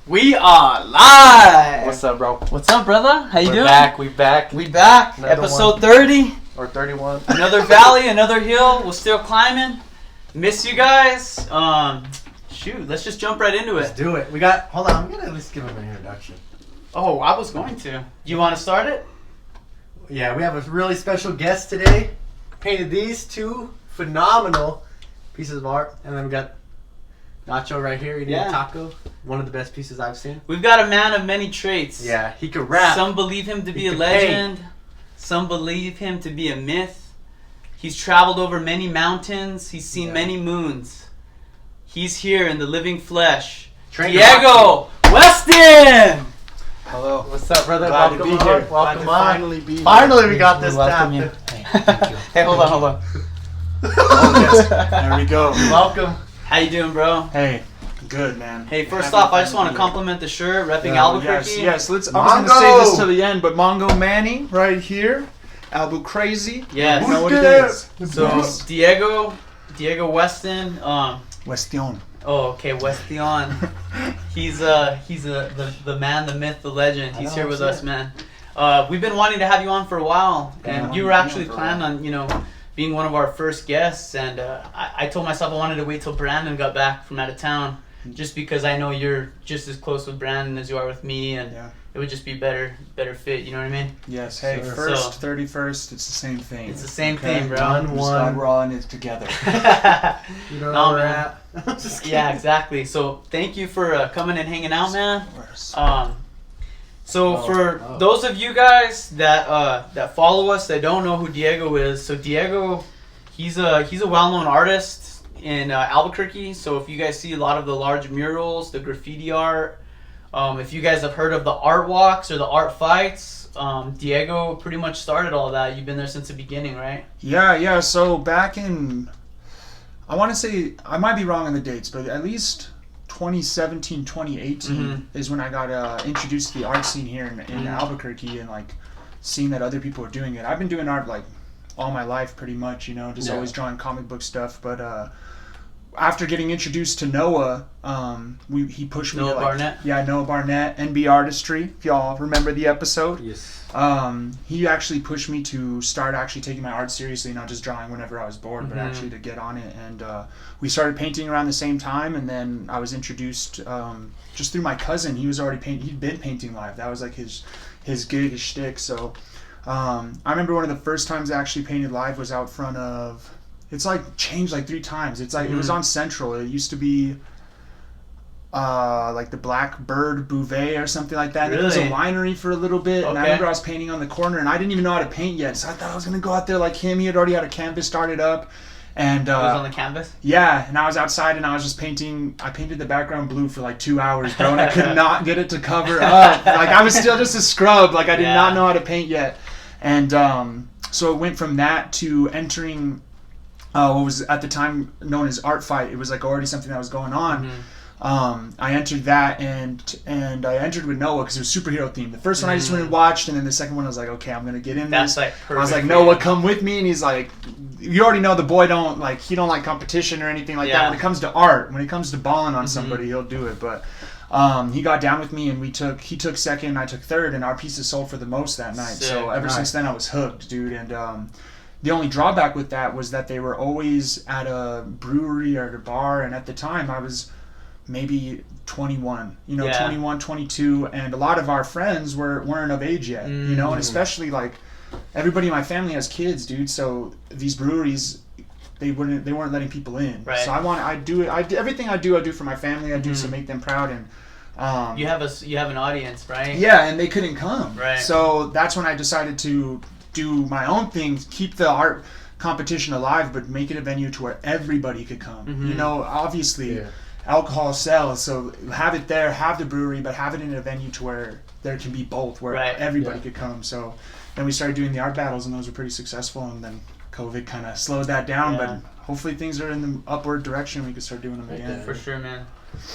We are live. What's up, bro? What's up, brother? How you doing? We back. We back. Another Episode one. 30. Or 31. Another valley, another hill. We're still climbing. Miss you guys. Shoot, let's just jump right into Let's it. do it. We got. Hold on. I'm gonna at least give him an introduction. Oh, I was going to. You want to start it? Yeah, we have a really special guest today. Painted these two phenomenal pieces of art, and then we got Nacho right here eating a taco. One of the best pieces I've seen. We've got a man of many traits. Yeah, he could rap. Some believe him to be a could legend. Some believe him to be a myth. He's traveled over many mountains. He's seen many moons. He's here in the living flesh. Diego Weston! Hello. What's up, brother? Glad to Welcome be here. Welcome on. Finally be here. Finally, we got this Welcome down. you. Thank you. Hey, hold on. There we go. Welcome. How you doing, bro? Hey, good, man. Hey, first Happy off, I just to want to be compliment the shirt, repping here. Albuquerque. Yes. I was going to say this to the end, but Mongo Manny right here. Albuquerque. Yes. You know what it is. So Diego Weston. Weston. Oh, okay, Weston. He's the man, the myth, the legend. He's here with us, man. We've been wanting to have you on for a while, and you were actually planning on, being one of our first guests. And I told myself I wanted to wait till Brandon got back from out of town, just because I know you're just as close with Brandon as you are with me, and it would just be better fit. You know what I mean? Yes. Hey, Sure. first, 31st, it's the same thing. It's the same thing, bro. We're all in it together. You know No, where we're man. at. Just kidding. Yeah, exactly. So thank you for coming and hanging out, man. So for those of you guys that follow us that don't know who Diego is, so Diego, he's a well-known artist in Albuquerque. So if you guys see a lot of the large murals, the graffiti art, if you guys have heard of the art walks or the art fights, Diego pretty much started all that. You've been there since the beginning, right? Yeah. So back in, I want to say, I might be wrong on the dates, but at least 2017, 2018 is when I got introduced to the art scene here in Albuquerque, and like seeing that other people were doing it. I've been doing art like all my life pretty much, just always drawing comic book stuff. But after getting introduced to Noah, he pushed me to Barnett? Yeah, Noah Barnett, NB Artistry, if y'all remember the episode. Yes. He actually pushed me to start actually taking my art seriously, not just drawing whenever I was bored, but actually to get on it. And we started painting around the same time, and then I was introduced just through my cousin. He was already he'd been painting live. That was like his gig, his shtick. So I remember one of the first times I actually painted live was out front of, it's like changed like 3 times. It's like it was on Central. It used to be like the Black Bird Bouvet or something like that. Really? It was a winery for a little bit, and I Okay. remember I was painting on the corner, and I didn't even know how to paint yet, so I thought I was gonna go out there like him. He had already had a canvas started up, and It was on the canvas? yeah, and I was outside and I was just painting. I painted the background blue for like 2 hours, bro, and I could not get it to cover up. Like I was still just a scrub. Like I did not know how to paint yet, and so it went from that to entering what was at the time known as Art Fight. It was like already something that was going on. I entered that, and I entered with Noah because it was superhero themed. The first one I just went and watched, and then the second one I was like, okay, I'm gonna get in That's this. like perfect. I was like, Noah, come with me, and he's like, you already know the boy don't like competition or anything like that. When it comes to art, when it comes to balling on somebody, he'll do it. But he got down with me, and he took second, I took third, and our pieces sold for the most that night. Sick. So ever since then I was hooked, dude. And the only drawback with that was that they were always at a brewery or at a bar, and at the time I was maybe 21, 21, 22, and a lot of our friends weren't of age yet, and especially like everybody in my family has kids, dude. So these breweries, they weren't letting people in. Right. So everything I do for my family. I do to make them proud, and You have an audience, right? yeah, and they couldn't come. Right. So that's when I decided to do my own thing, keep the art competition alive, but make it a venue to where everybody could come. Obviously. Yeah. Alcohol sells, so have it there, have the brewery, but have it in a venue to where there can be both, where everybody could come. So then we started doing the art battles, and those were pretty successful, and then COVID kind of slowed that down, but hopefully things are in the upward direction. We could start doing them again. For sure, man.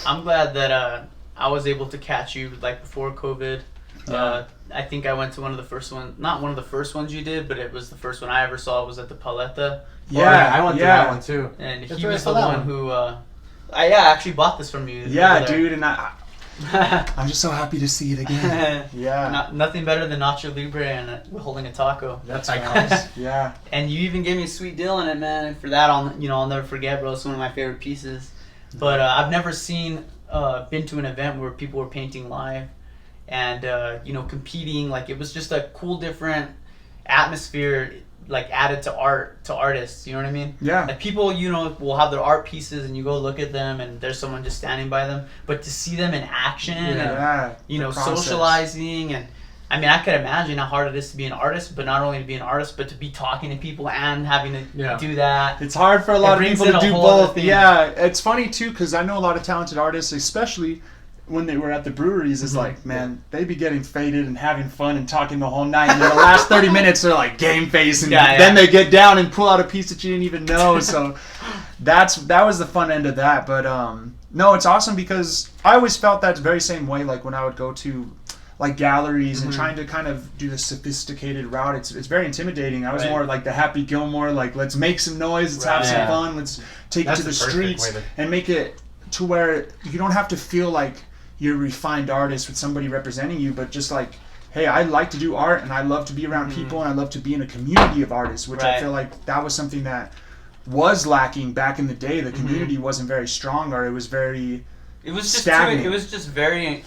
I'm glad that I was able to catch you like before COVID. I think I went to one of the first ones, not one of the first ones you did, but it was the first one I ever saw was at the Paleta. Yeah, I went to that one too. And That's he where I was saw the that one one. who I actually bought this from you. Yeah, dude, and I'm just so happy to see it again. Yeah. Nothing better than Nacho Libre and holding a taco. That's nice. Yeah. And you even gave me a sweet deal on it, man. And for that, I'll never forget, bro. It's one of my favorite pieces. But I've never been to an event where people were painting live and competing. Like, it was just a cool, different atmosphere, like, added to artists, you know what I mean? Yeah. Like, people, will have their art pieces and you go look at them and there's someone just standing by them, but to see them in action and socializing, and I mean, I could imagine how hard it is to be an artist, but not only to be an artist, but to be talking to people and having to do that. It's hard for a lot of people to do both. Yeah, it's funny too, because I know a lot of talented artists, especially when they were at the breweries, is like, man, they be getting faded and having fun and talking the whole night, and then the last 30 minutes they're like game face, and then they get down and pull out a piece that you didn't even know. So that was the fun end of that. But no, it's awesome, because I always felt that very same way, like when I would go to like galleries and trying to kind of do the sophisticated route. It's very intimidating. I was more like the Happy Gilmore, like, let's make some noise, let's have some fun, let's take it to the streets and make it to where you don't have to feel like you're a refined artist with somebody representing you, but just like, hey, I like to do art and I love to be around people and I love to be in a community of artists, which I feel like that was something that was lacking back in the day. The community wasn't very strong, or it was very stagnant. It was just very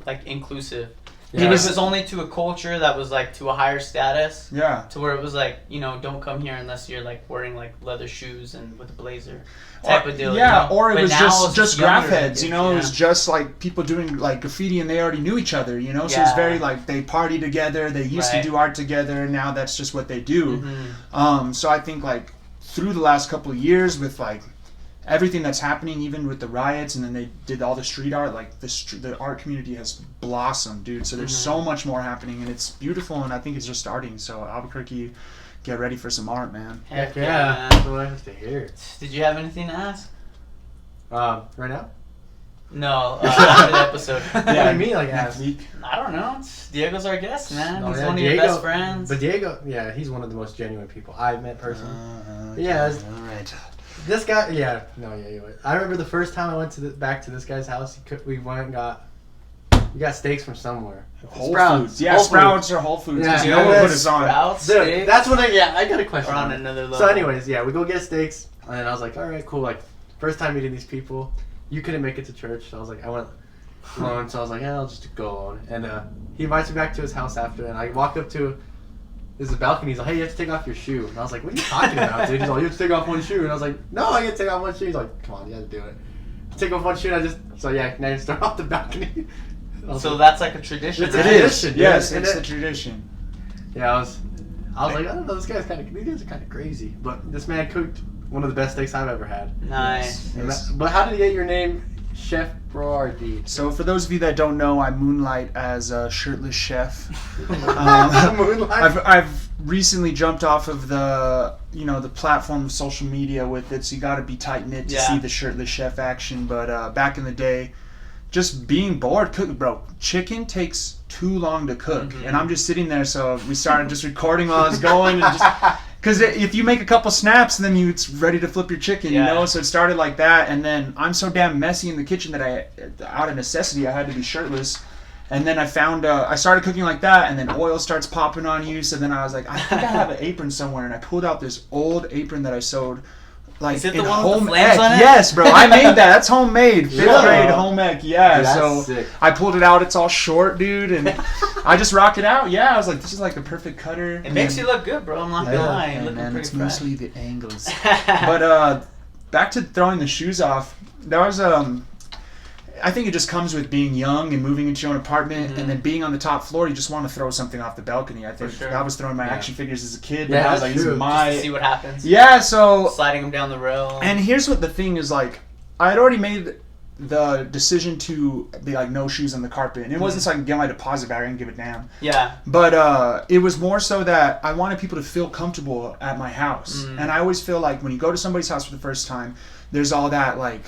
like inclusive. Yeah. It was only to a culture that was like to a higher status. Yeah. To where it was like, don't come here unless you're like wearing like leather shoes and with a blazer type of deal. Yeah, or it was just graph heads, kids, it was just like people doing like graffiti and they already knew each other, so it's very like they party together, they used to do art together, and now that's just what they do. So I think like through the last couple of years with like everything that's happening, even with the riots, and then they did all the street art, like the art community has blossomed, dude. So there's so much more happening, and it's beautiful, and I think it's just starting. So Albuquerque, get ready for some art, man. Heck yeah. That's what I have to hear. Did you have anything to ask? Right now? No, after the episode. What do you mean, like, ask? I don't know. Diego's our guest, man. No, he's one of your best friends. But Diego, he's one of the most genuine people I've met personally. All right. This guy, I remember the first time I went back to this guy's house. We went and we got steaks from somewhere. Whole Foods. Yeah, Sprouts or Whole Foods. Yeah, what put us on. Sprouts, dude, that's when I got a question. We're on another level. So anyways, we go get steaks, and then I was like, all right, cool. Like, first time meeting these people. You couldn't make it to church, so I was like, I went alone. So I was like, I'll just go alone. And he invites me back to his house after, and I walk up to there's a balcony. He's like, hey, you have to take off your shoe. And I was like, what are you talking about, dude? He's like, you have to take off one shoe. And I was like, no, I can't take off one shoe. He's like, come on, you have to do it. Take off one shoe, and now you start off the balcony. So that's like a tradition. It's a right? tradition. Yes, it's a tradition. Yeah, I was like, I don't know, these guys are kind of crazy. But this man cooked one of the best steaks I've ever had. Nice. But how did you get your name, Chef Broardi? So for those of you that don't know, I moonlight as a shirtless chef. I've recently jumped off of the platform of social media with it, so you got to be tight knit to see the shirtless chef action. But back in the day, just being bored, cooking, bro. Chicken takes too long to cook, and I'm just sitting there. So we started just recording while I was going, and because if you make a couple snaps, then it's ready to flip your chicken, So it started like that, and then I'm so damn messy in the kitchen that out of necessity, I had to be shirtless. And then I found, I started cooking like that, and then oil starts popping on you. So then I was like, I think I have an apron somewhere, and I pulled out this old apron that I sewed. Like, is it in the one home with the flames on it? Yes, bro. I made that. That's homemade. 5th grade home ec. Yeah. Dude, so sick. I pulled it out. It's all short, dude, and I just rock it out. Yeah, I was like, this is like a perfect cutter. It makes you look good, bro. I'm not gonna lie. You're looking pretty it's fresh. mostly the angles. But back to throwing the shoes off. There was I think it just comes with being young and moving into your own apartment, and then being on the top floor. You just want to throw something off the balcony. I think I was throwing my action figures as a kid. Yeah, and I was like, this is my. Just to see what happens. Yeah, so sliding them down the rail. And here's what the thing is like. I had already made the decision to be like no shoes on the carpet, and it wasn't so I could get my deposit back and give a damn. Yeah. But it was more so that I wanted people to feel comfortable at my house, and I always feel like when you go to somebody's house for the first time, there's all that like.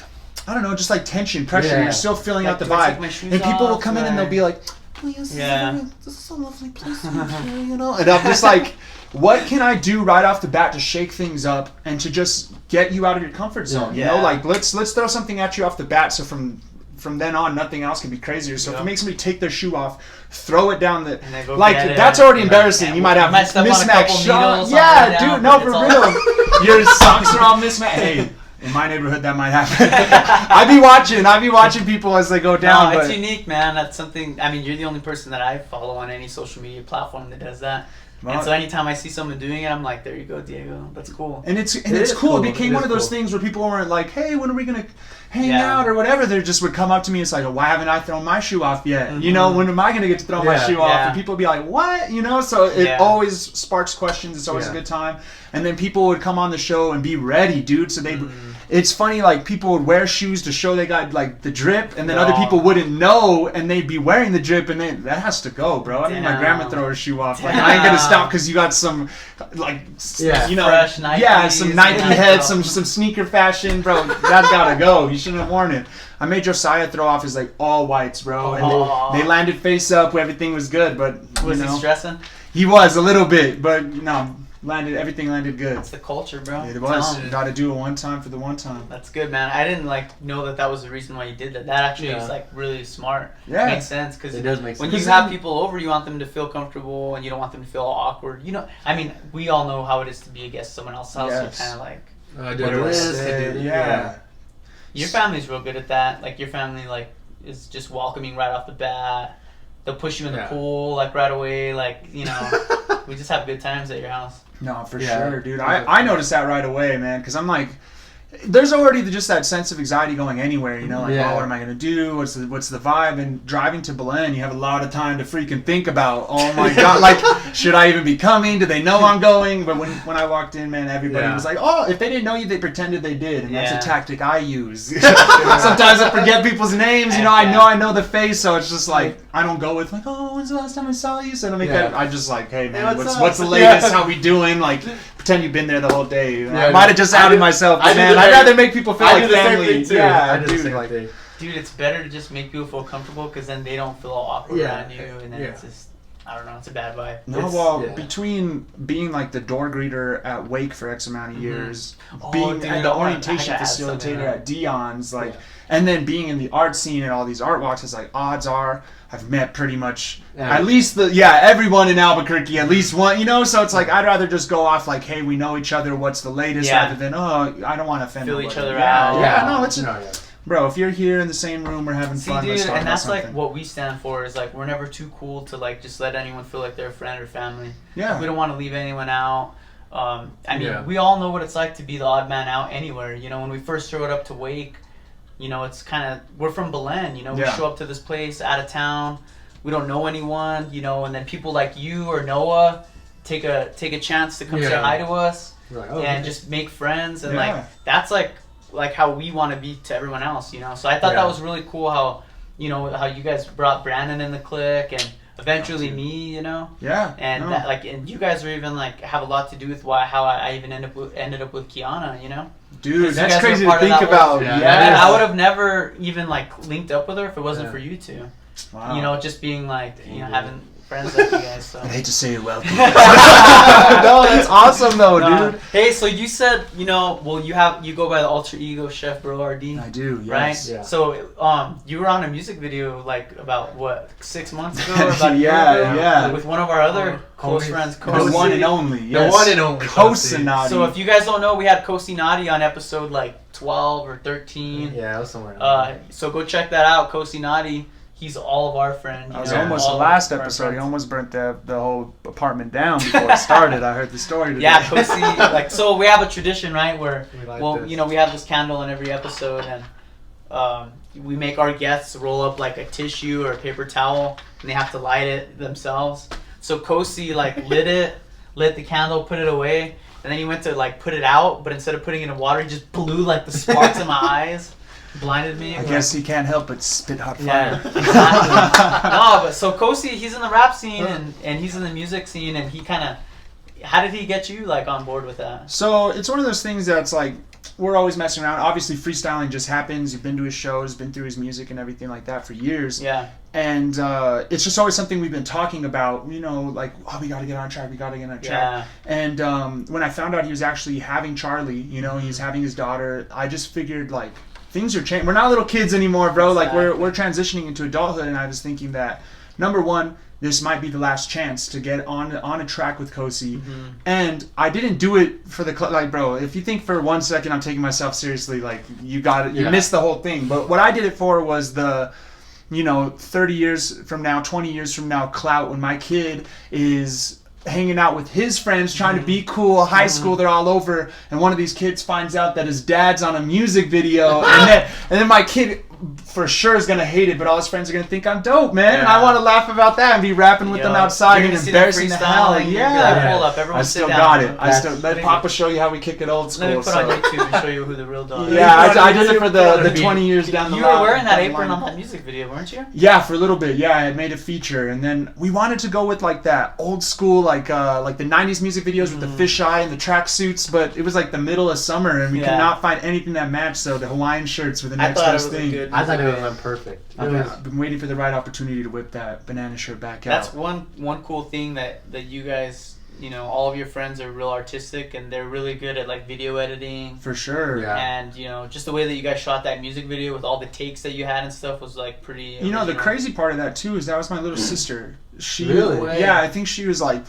I don't know, just like tension, pressure. Yeah. You're still feeling like, out the vibe. And people will come in and they'll be like, please, this is a lovely place to be here, And I'm just like, what can I do right off the bat to shake things up and to just get you out of your comfort zone? You know, like let's throw something at you off the bat. So from from then on, nothing else can be crazier. So if it makes somebody take their shoe off, throw it down the like that's already embarrassing. You might have mismatched shoes. Yeah, dude, no, for real. Your socks are all mismatched. Hey. In my neighborhood, that might happen. I'd be watching people as they go down. No, it's unique, man. That's something. I mean, you're the only person that I follow on any social media platform that does that. And so anytime I see someone doing it, I'm like, there you go, Diego. That's cool. And it's cool. It became one of those things where people weren't like, hey, when are we gonna hang out or whatever? They just would come up to me. It's like, why haven't I thrown my shoe off yet? Mm-hmm. You know, when am I gonna get to throw my shoe off? And people would be like, what? You know, so it always sparks questions. It's always a good time. And then people would come on the show and be ready, dude. So they. It's funny, like, people would wear shoes to show they got, like, the drip, and then other people wouldn't know, and they'd be wearing the drip, and that has to go, bro. I mean, my grandma throw her shoe off. Like, I ain't gonna stop because you got some, like, you know, fresh Nike, some Nike head, some sneaker fashion, bro. That's gotta go. You shouldn't have worn it. I made Josiah throw off his, like, all whites, bro, and they landed face up, everything was good, but, was he stressing? He was, a little bit, but, everything landed good. It's the culture, bro. It was. Got to do it one time for the one time. That's good, man. I didn't know that was the reason why you did that. That actually is like really smart. Yeah, it makes sense because it does make sense. When you have people over, you want them to feel comfortable and you don't want them to feel awkward. You know, I mean, we all know how it is to be a guest at someone else's house. Yes. You're kind of like, yeah. Your family's real good at that. Like your family, like is just welcoming right off the bat. They'll push you in the pool like right away. Like we just have good times at your house. No, for sure, dude. I noticed that right away, man, because I'm like, there's already just that sense of anxiety going anywhere, you know, like, oh, what am I going to do? What's the vibe? And driving to Belen, you have a lot of time to freaking think about, oh my God, like, should I even be coming? Do they know I'm going? But when I walked in, man, everybody was like, oh, if they didn't know you, they pretended they did. And that's a tactic I use. Sometimes I forget people's names, you know, I know the face, so it's just like, I don't go with like, oh, when's the last time I saw you? So I just like, hey, man, what's the latest? How we doing? Like, pretend you've been there the whole day. I might have just outed myself, but man, I'd rather make people feel like family. Yeah, I do the same thing. Dude, it's better to just make people feel comfortable because then they don't feel all awkward around you, and then it's just, I don't know, it's a bad vibe. No, between being like the door greeter at Wake for X amount of years, being the orientation facilitator at Dion's, like, and then being in the art scene and all these art walks, it's like odds are I've met pretty much at least everyone in Albuquerque, at least one, you know, so it's like I'd rather just go off like, hey, we know each other, what's the latest, rather than, oh, I don't want to offend each other out. Bro, if you're here in the same room, we're having fun. Dude, let's talk and that's about like what we stand for is like we're never too cool to like just let anyone feel like they're a friend or family. Yeah. Like, we don't want to leave anyone out. I mean, we all know what it's like to be the odd man out anywhere. You know, when we first showed up to Wake, you know, it's kind of, we're from Belen, you know, we show up to this place out of town. We don't know anyone, you know, and then people like you or Noah take a chance to come say hi to us and just make friends. And like, that's like how we want to be to everyone else, you know. So I thought that was really cool how, you know, how you guys brought Brandon in the clique and eventually me, you know. And that, like, and you guys are even like have a lot to do with how I even ended up with Kiana, you know. Dude, that's crazy to think about. I would have never even like linked up with her if it wasn't for you two. Wow. You know, just being like, you know, having friends like you guys. So. I hate to say it, well. No, that's awesome though, dude. Hey, so you said, you know, well, you go by the alter ego Chef Bro RD. I do, yes. Right? Yeah. So, you were on a music video like about what 6 months ago or about a year ago? With one of our other close friends, the one and only. Yes. The one and only Kosinati. So if you guys don't know, we had Kosinati on episode like 12 or 13. Yeah, it was somewhere. So go check that out, Kosinati. He's all of our friend. That was almost the last episode. He almost burnt the whole apartment down before it started. I heard the story today. Yeah, Kosi. Like, so we have a tradition, right? Where, you know, we have this candle in every episode, and we make our guests roll up like a tissue or a paper towel, and they have to light it themselves. So Kosi like lit the candle, put it away, and then he went to like put it out, but instead of putting it in water, he just blew like the sparks in my eyes. Blinded me. I guess he can't help but spit hot fire. Yeah, exactly. No, but so Kosi, he's in the rap scene and he's in the music scene, and he kind of, how did he get you like on board with that? So it's one of those things that's like, we're always messing around. Obviously freestyling just happens. You've been to his shows, been through his music and everything like that for years. Yeah. And it's just always something we've been talking about, you know, like, oh, we got to get on track. Yeah. And when I found out he was actually having Charlie, you know, he was having his daughter, I just figured like, things are changing. We're not little kids anymore, bro. Exactly. Like we're transitioning into adulthood, and I was thinking that number one, this might be the last chance to get on a track with Kosi. And I didn't do it for the like, bro, if you think for 1 second I'm taking myself seriously, like you got it, you missed the whole thing. But what I did it for was the 30 years from now, 20 years from now, clout, when my kid is hanging out with his friends, trying to be cool, high school, they're all over, and one of these kids finds out that his dad's on a music video, and then my kid for sure is gonna hate it, but all his friends are gonna think I'm dope, man. And I want to laugh about that and be rapping with them outside and embarrassing the hell. Yeah, hold up, everyone I sit still down. got it. I still let Papa show you how we kick it old school. Let me put on YouTube and show you who the real dog is. Yeah, I did it for the 20 years down the line. You were wearing that apron on that music video, weren't you? Yeah, for a little bit. Yeah, I had made a feature, and then we wanted to go with like that old school, like the 90s music videos with the fisheye and the track suits, but it was like the middle of summer, and we could not find anything that matched. So the Hawaiian shirts were the next best thing. I thought it went perfect. I've been waiting for the right opportunity to whip that banana shirt back out. That's one cool thing that you guys, all of your friends are real artistic, and they're really good at like video editing. For sure. Yeah. And just the way that you guys shot that music video with all the takes that you had and stuff was like pretty original. The crazy part of that too is that was my little sister. She Really? Yeah, I think she was like,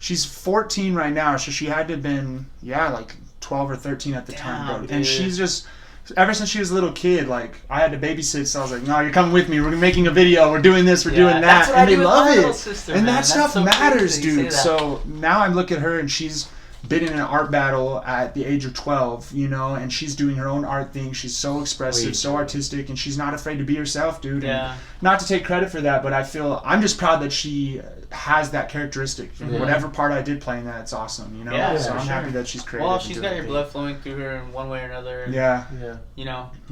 she's 14 right now, so she had to have been like 12 or 13 at the time, bro. Dude. And she's just, ever since she was a little kid, like I had to babysit, so I was like, no, you're coming with me. We're making a video. We're doing this. We're doing that, that's what and I they do with love my it. little sister, And man. that stuff so matters, crazy you dude. say that. So now I look at her, and she's been in an art battle at the age of 12, and she's doing her own art thing. She's so expressive, so artistic, and she's not afraid to be herself, dude. Yeah. And not to take credit for that, but I'm just proud that she has that characteristic. And whatever part I did play in that, it's awesome, Yeah, so for I'm sure. happy that she's creative. Well, and she's doing got her your thing. blood flowing through her in one way or another. And, Yeah.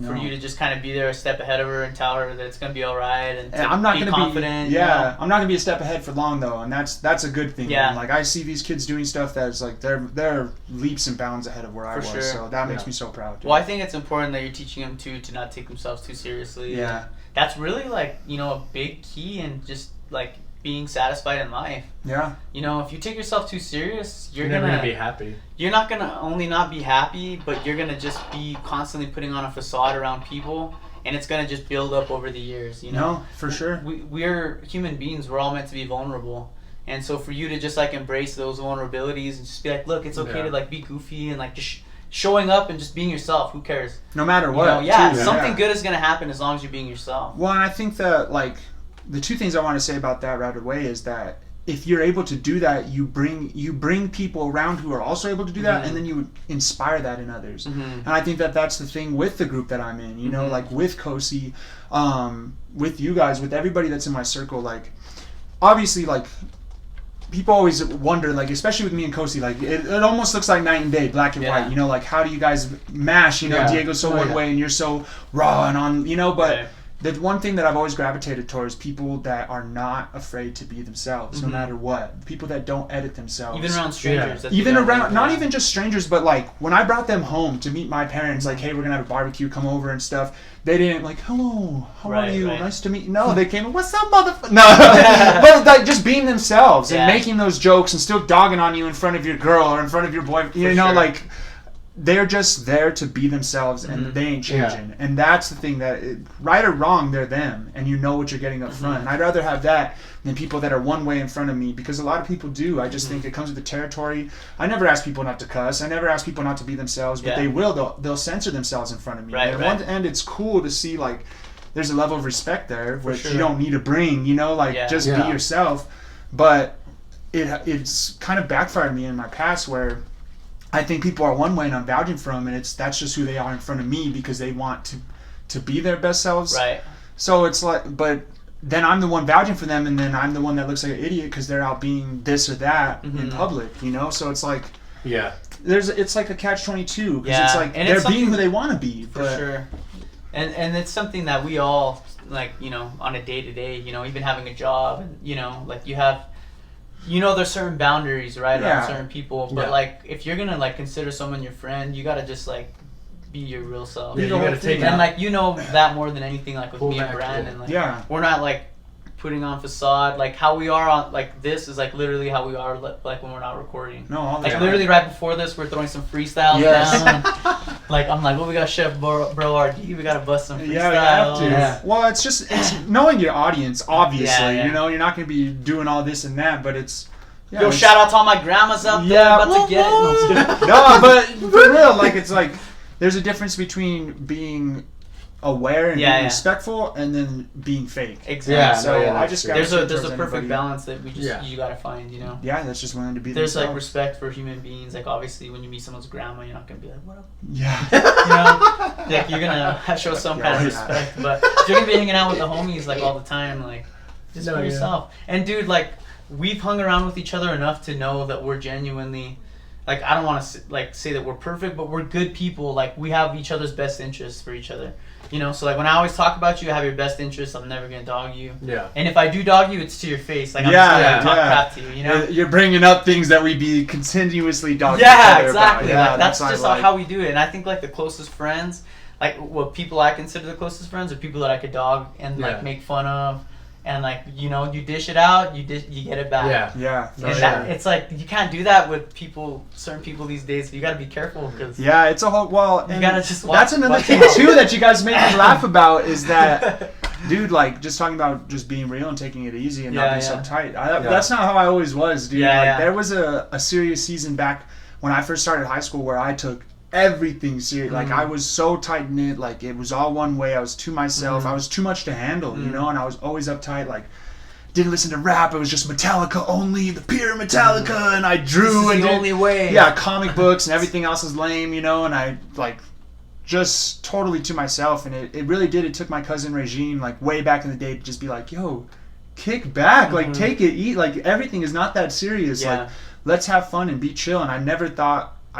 for you to just kind of be there a step ahead of her and tell her that it's going to be all right, and to I'm not be gonna confident. be I'm not gonna be a step ahead for long though, and that's a good thing. Yeah. Man. Like I see these kids doing stuff that's like they're leaps and bounds ahead of where I was. sure. So that makes me so proud. Dude. Well, I think it's important that you're teaching them to not take themselves too seriously. Yeah. And that's really like a big key in just like being satisfied in life. Yeah. If you take yourself too serious, you're never gonna gonna be happy. You're not gonna only not be happy, but you're gonna just be constantly putting on a facade around people, and it's gonna just build up over the years. No, for sure. We're human beings. We're all meant to be vulnerable, and so for you to just like embrace those vulnerabilities and just be like, look, it's okay to like be goofy and like just showing up and just being yourself. Who cares? No matter what. Something good is gonna happen as long as you're being yourself. Well, and I think that like the two things I want to say about that right away is that if you're able to do that, you bring people around who are also able to do that, and then you inspire that in others. And I think that that's the thing with the group that I'm in. Like with Kosi, with you guys, with everybody that's in my circle. Like, obviously, like people always wonder, like especially with me and Kosi, like it almost looks like night and day, black and white. Like how do you guys mash? Diego's so one way and you're so raw and on. But. Right. The one thing that I've always gravitated towards people that are not afraid to be themselves, no matter what. People that don't edit themselves. Even around strangers. that's Even the around, thing. not even just strangers, but like when I brought them home to meet my parents, like, hey, we're gonna have a barbecue, come over and stuff. They didn't like, hello, how are you? Nice to meet you. No, they came, what's up, motherfucker? No, but like just being themselves and making those jokes and still dogging on you in front of your girl or in front of your boy. Like. They're just there to be themselves, and they ain't changing. And that's the thing that, right or wrong, they're them, and you know what you're getting up front. And I'd rather have that than people that are one way in front of me, because a lot of people do. I just think it comes with the territory. I never ask people not to cuss. I never ask people not to be themselves, but they will. They'll censor themselves in front of me. And on one end, it's cool to see, like, there's a level of respect there, which you don't need to bring, just be yourself. But it's kind of backfired me in my past where I think people are one way and I'm vouching for them, and that's just who they are in front of me because they want to be their best selves. Right. So it's like, but then I'm the one vouching for them, and then I'm the one that looks like an idiot because they're out being this or that in public, So it's like, it's like a catch-22 because it's like they're being who they want to be. For sure. And it's something that we all like, on a day-to-day, even having a job, and like you have. There's certain boundaries, right, around certain people, but like if you're gonna like consider someone your friend, you gotta just like be your real self. You gotta take and like that more than anything, like with me and Brandon, like we're not like putting on facade. Like how we are on like this is like literally how we are like when we're not recording. No, like literally right before this, we're throwing some freestyles down. Like I'm like, well, we got Chef Bro RD, we gotta bust some freestyle. Yeah, we have to. Yeah. Well, it's knowing your audience, obviously. Yeah. You know, you're not gonna be doing all this and that, but it's. Yeah, Yo, it's, shout out to all my grandmas out there about to get it. No, I'm just kidding. No, but for real, like it's like there's a difference between being aware and being respectful and then being fake. Exactly. Yeah, So I just there's a perfect balance that we just Yeah. you gotta find, you know. Yeah, that's just willing to be. There's themselves. like respect for human beings. Like obviously, when you meet someone's grandma, you're not gonna be like, "What up?" Yeah. You know, like you're gonna show some kind of respect. But if you're gonna be hanging out with the homies like all the time, like just be yourself. And dude, like we've hung around with each other enough to know that we're genuinely, like I don't want to like say that we're perfect, but we're good people. Like we have each other's best interests for each other. You know, so like when I always talk about you, I have your best interests. I'm never gonna dog you. Yeah. And if I do dog you, it's to your face. Like I'm just gonna talk crap to you. You know. You're bringing up things that we be continuously dogging. Yeah, each other exactly. About. Yeah, like, that's just like. how we do it. And I think like the closest friends, like what people I consider the closest friends, are people that I could dog and like make fun of, and like you know you dish it out, you get it back. Yeah. And that, it's like you can't do that with people, certain people these days. You got to be careful because it's a whole you gotta just watch, that's another thing too that you guys make me laugh about is that dude, like just talking about just being real and taking it easy and not being so tight. That's not how I always was, dude. There was a serious season back when I first started high school where I took everything serious. Like I was so tight knit, like it was all one way. I was to myself. I was too much to handle, you know, and I was always uptight, like didn't listen to rap. It was just Metallica only, the pure Metallica, and I drew this is and the only way. Yeah, comic books and everything else is lame, you know, and I like just totally to myself, and it really did. It took my cousin Regine like way back in the day to just be like, yo, kick back, like take it, eat, like everything is not that serious. Like let's have fun and be chill. And I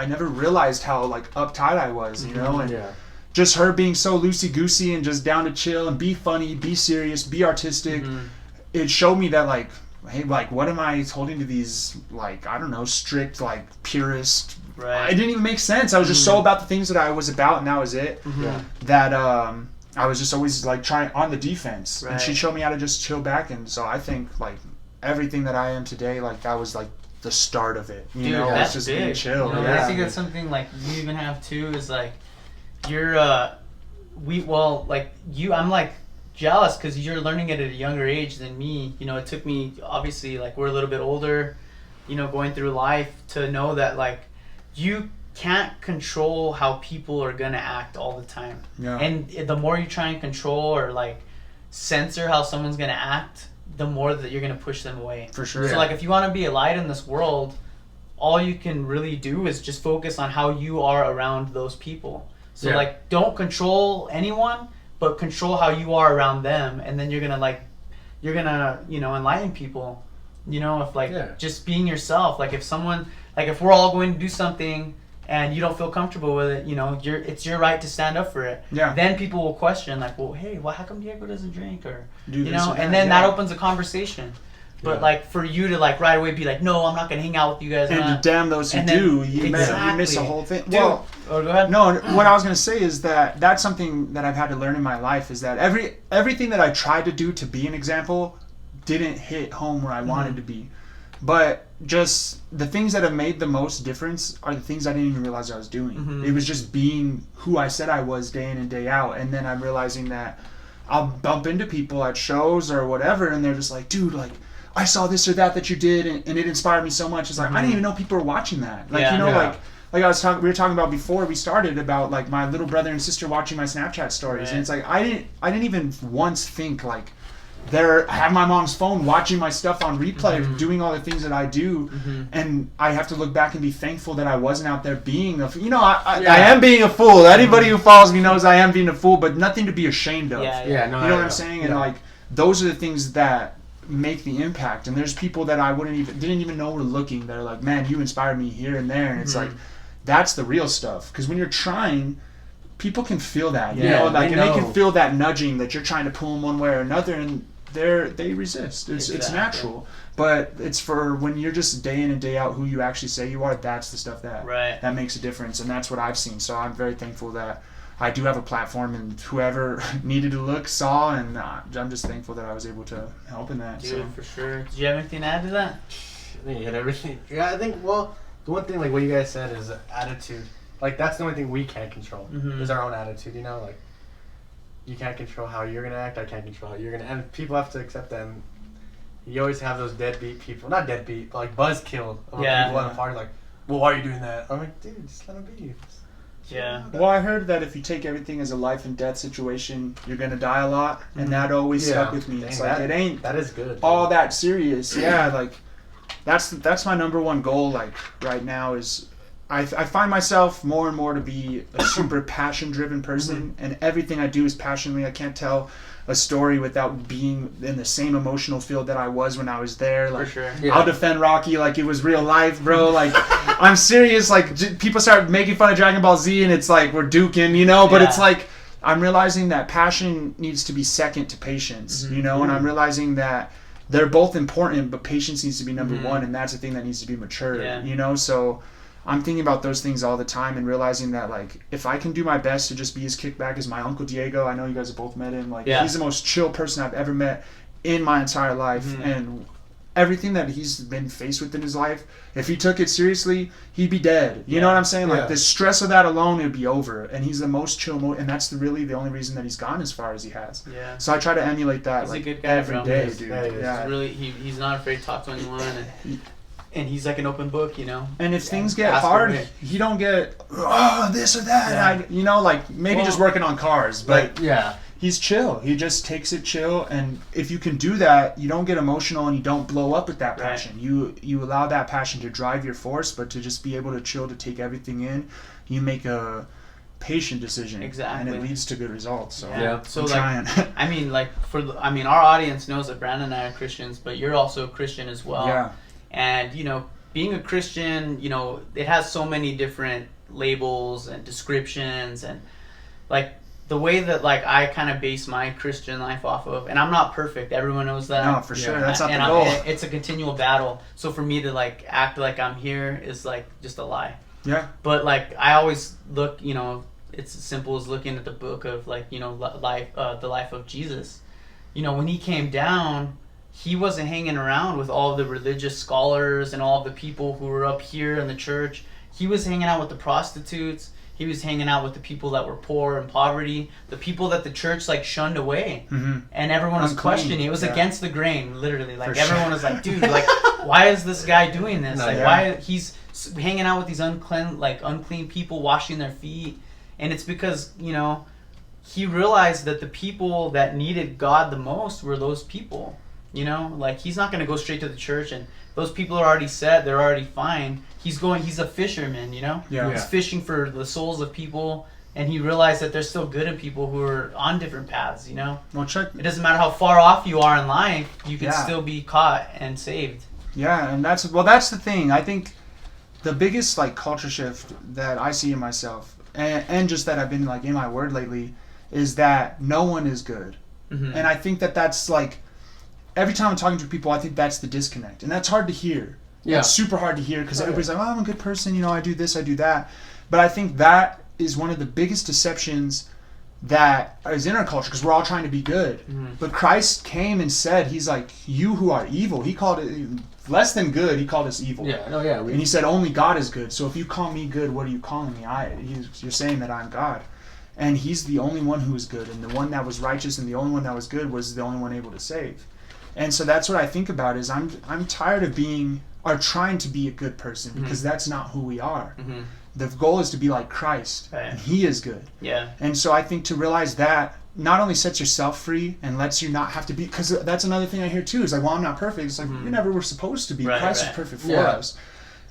never realized how like uptight I was, you know, and just her being so loosey-goosey and just down to chill and be funny, be serious, be artistic. It showed me that like, hey, like what am I holding to these like, I don't know, strict like purist. It didn't even make sense. I was just so about the things that I was about, and that was it. That I was just always like trying on the defense, and she showed me how to just chill back. And so I think like everything that I am today, like that was like the start of it. You know, that's it's just big. being chill. You know, I think that's something like you even have too. Is like you're I'm like jealous because you're learning it at a younger age than me. You know, it took me obviously like we're a little bit older, you know, going through life to know that like you can't control how people are gonna act all the time. And the more you try and control or like censor how someone's gonna act, the more that you're gonna push them away. For sure. So like if you want to be a light in this world, all you can really do is just focus on how you are around those people. So like don't control anyone, but control how you are around them, and then you're gonna you know enlighten people. You know, if like just being yourself. Like if someone, like if we're all going to do something and you don't feel comfortable with it, you know, it's your right to stand up for it. Then people will question like, well, hey, how come Diego doesn't drink or you know, and then that opens a conversation. But like for you to like right away be like, no, I'm not gonna hang out with you guys. And damn those who do, you miss the whole thing. Dude, well, go ahead. No, what I was gonna say is that's something that I've had to learn in my life is that everything that I tried to do to be an example didn't hit home where I wanted to be. But just the things that have made the most difference are the things I didn't even realize I was doing. It was just being who I said I was day in and day out. And then I'm realizing that I'll bump into people at shows or whatever, and they're just like, dude, like, I saw this or that you did, and it inspired me so much. It's like, I didn't even know people were watching that. Like, you know, like I was talking, we were talking about before we started about like my little brother and sister watching my Snapchat stories. And it's like, I didn't even once think like, I have my mom's phone watching my stuff on replay, doing all the things that I do, and I have to look back and be thankful that I wasn't out there being I am being a fool. Anybody who follows me knows I am being a fool, but nothing to be ashamed of. You know what I'm saying? And like those are the things that make the impact. And there's people that I didn't even know were looking. They're like, man, you inspired me here and there, and it's like that's the real stuff. Because when you're trying, people can feel that, you know, like, and they can feel that nudging that you're trying to pull them one way or another, and they resist. It's natural, but it's for when you're just day in and day out who you actually say you are. That's the stuff that makes a difference, and that's what I've seen. So I'm very thankful that I do have a platform, and whoever needed to look saw, and I'm just thankful that I was able to help in that. Dude, for sure. Do you have anything to add to that? I think you hit everything. Yeah, I think, well, the one thing, like what you guys said, is attitude. Like, that's the only thing we can't control, Mhm. is our own attitude, you know? Like, you can't control how you're going to act, I can't control how you're going to... And people have to accept that. And you always have those deadbeat people. Not deadbeat, but, like, buzzkill over people at a party. Like, well, why are you doing that? I'm like, dude, just let them be. Yeah. Well, I heard that if you take everything as a life and death situation, you're gonna die a lot, and that always stuck with me. Dang, it's like it ain't that is good. all that serious. Yeah, like that's my number one goal. Like right now is I find myself more and more to be a super passion driven person, and everything I do is passionately. I can't tell a story without being in the same emotional field that I was when I was there. Like, For sure. Yeah. I'll defend Rocky like it was real life, bro. Like, I'm serious. Like, people start making fun of Dragon Ball Z, and it's like we're duking, you know. But it's like I'm realizing that passion needs to be second to patience, you know. And I'm realizing that they're both important, but patience needs to be number one, and that's the thing that needs to be matured, you know. So I'm thinking about those things all the time and realizing that, like, if I can do my best to just be as kickback as my Uncle Diego, I know you guys have both met him, like, he's the most chill person I've ever met in my entire life, and everything that he's been faced with in his life, if he took it seriously, he'd be dead. You know what I'm saying? Like, the stress of that alone, it'd be over, and he's the most chill, and that's really the only reason that he's gone as far as he has. Yeah. So I try to emulate that, He's like, a good guy, every bro. day, Yes, dude. yeah, He's really he's not afraid to talk to anyone, and he's like an open book, you know. And if things get ask hard, for me. he don't get this or that. You know, like maybe just working on cars, but he's chill. He just takes it chill, and if you can do that, you don't get emotional and you don't blow up with that passion. You allow that passion to drive your force, but to just be able to chill, to take everything in, you make a patient decision, and it leads to good results. So So I'm like, trying. I mean, like our audience knows that Brandon and I are Christians, but you're also a Christian as well. Yeah. And, you know, being a Christian, you know, it has so many different labels and descriptions, and like the way that like I kind of base my Christian life off of, and I'm not perfect, everyone knows that. No, for sure. That's not the goal. It's a continual battle. So for me to like act like I'm here is like just a lie. Yeah. But like I always look, you know, it's as simple as looking at the book of like, you know, the life of Jesus. You know, when he came down, he wasn't hanging around with all of the religious scholars and all of the people who were up here in the church. He was hanging out with the prostitutes. He was hanging out with the people that were poor and poverty, the people that the church like shunned away, and everyone was questioning. It was against the grain, literally. Like everyone was like, "Dude, like, why is this guy doing this? Why he's hanging out with these unclean people, washing their feet?" And it's because, you know, he realized that the people that needed God the most were those people. You know, like he's not going to go straight to the church, and those people are already set, they're already fine. He's a fisherman, you know? He's fishing for the souls of people, and he realized that there's still good in people who are on different paths, you know? Well, it doesn't matter how far off you are in life, you can still be caught and saved. Yeah, and that's the thing. I think the biggest like culture shift that I see in myself, and just that I've been like in my word lately, is that no one is good. And I think that that's like, every time I'm talking to people, I think that's the disconnect. And that's hard to hear. Yeah. It's super hard to hear because everybody's like, oh, I'm a good person, you know, I do this, I do that. But I think that is one of the biggest deceptions that is in our culture, because we're all trying to be good. But Christ came and said, he's like, you who are evil. He called it less than good, he called us evil. And he said, only God is good. So if you call me good, what are you calling me? You're saying that I'm God. And he's the only one who is good. And the one that was righteous and the only one that was good was the only one able to save. And so that's what I think about is I'm tired of being or trying to be a good person, because that's not who we are. The goal is to be like Christ, and he is good. And so I think to realize that not only sets yourself free and lets you not have to be, because that's another thing I hear too, is like, well, I'm not perfect. It's like, we never were supposed to be. Christ is perfect for us.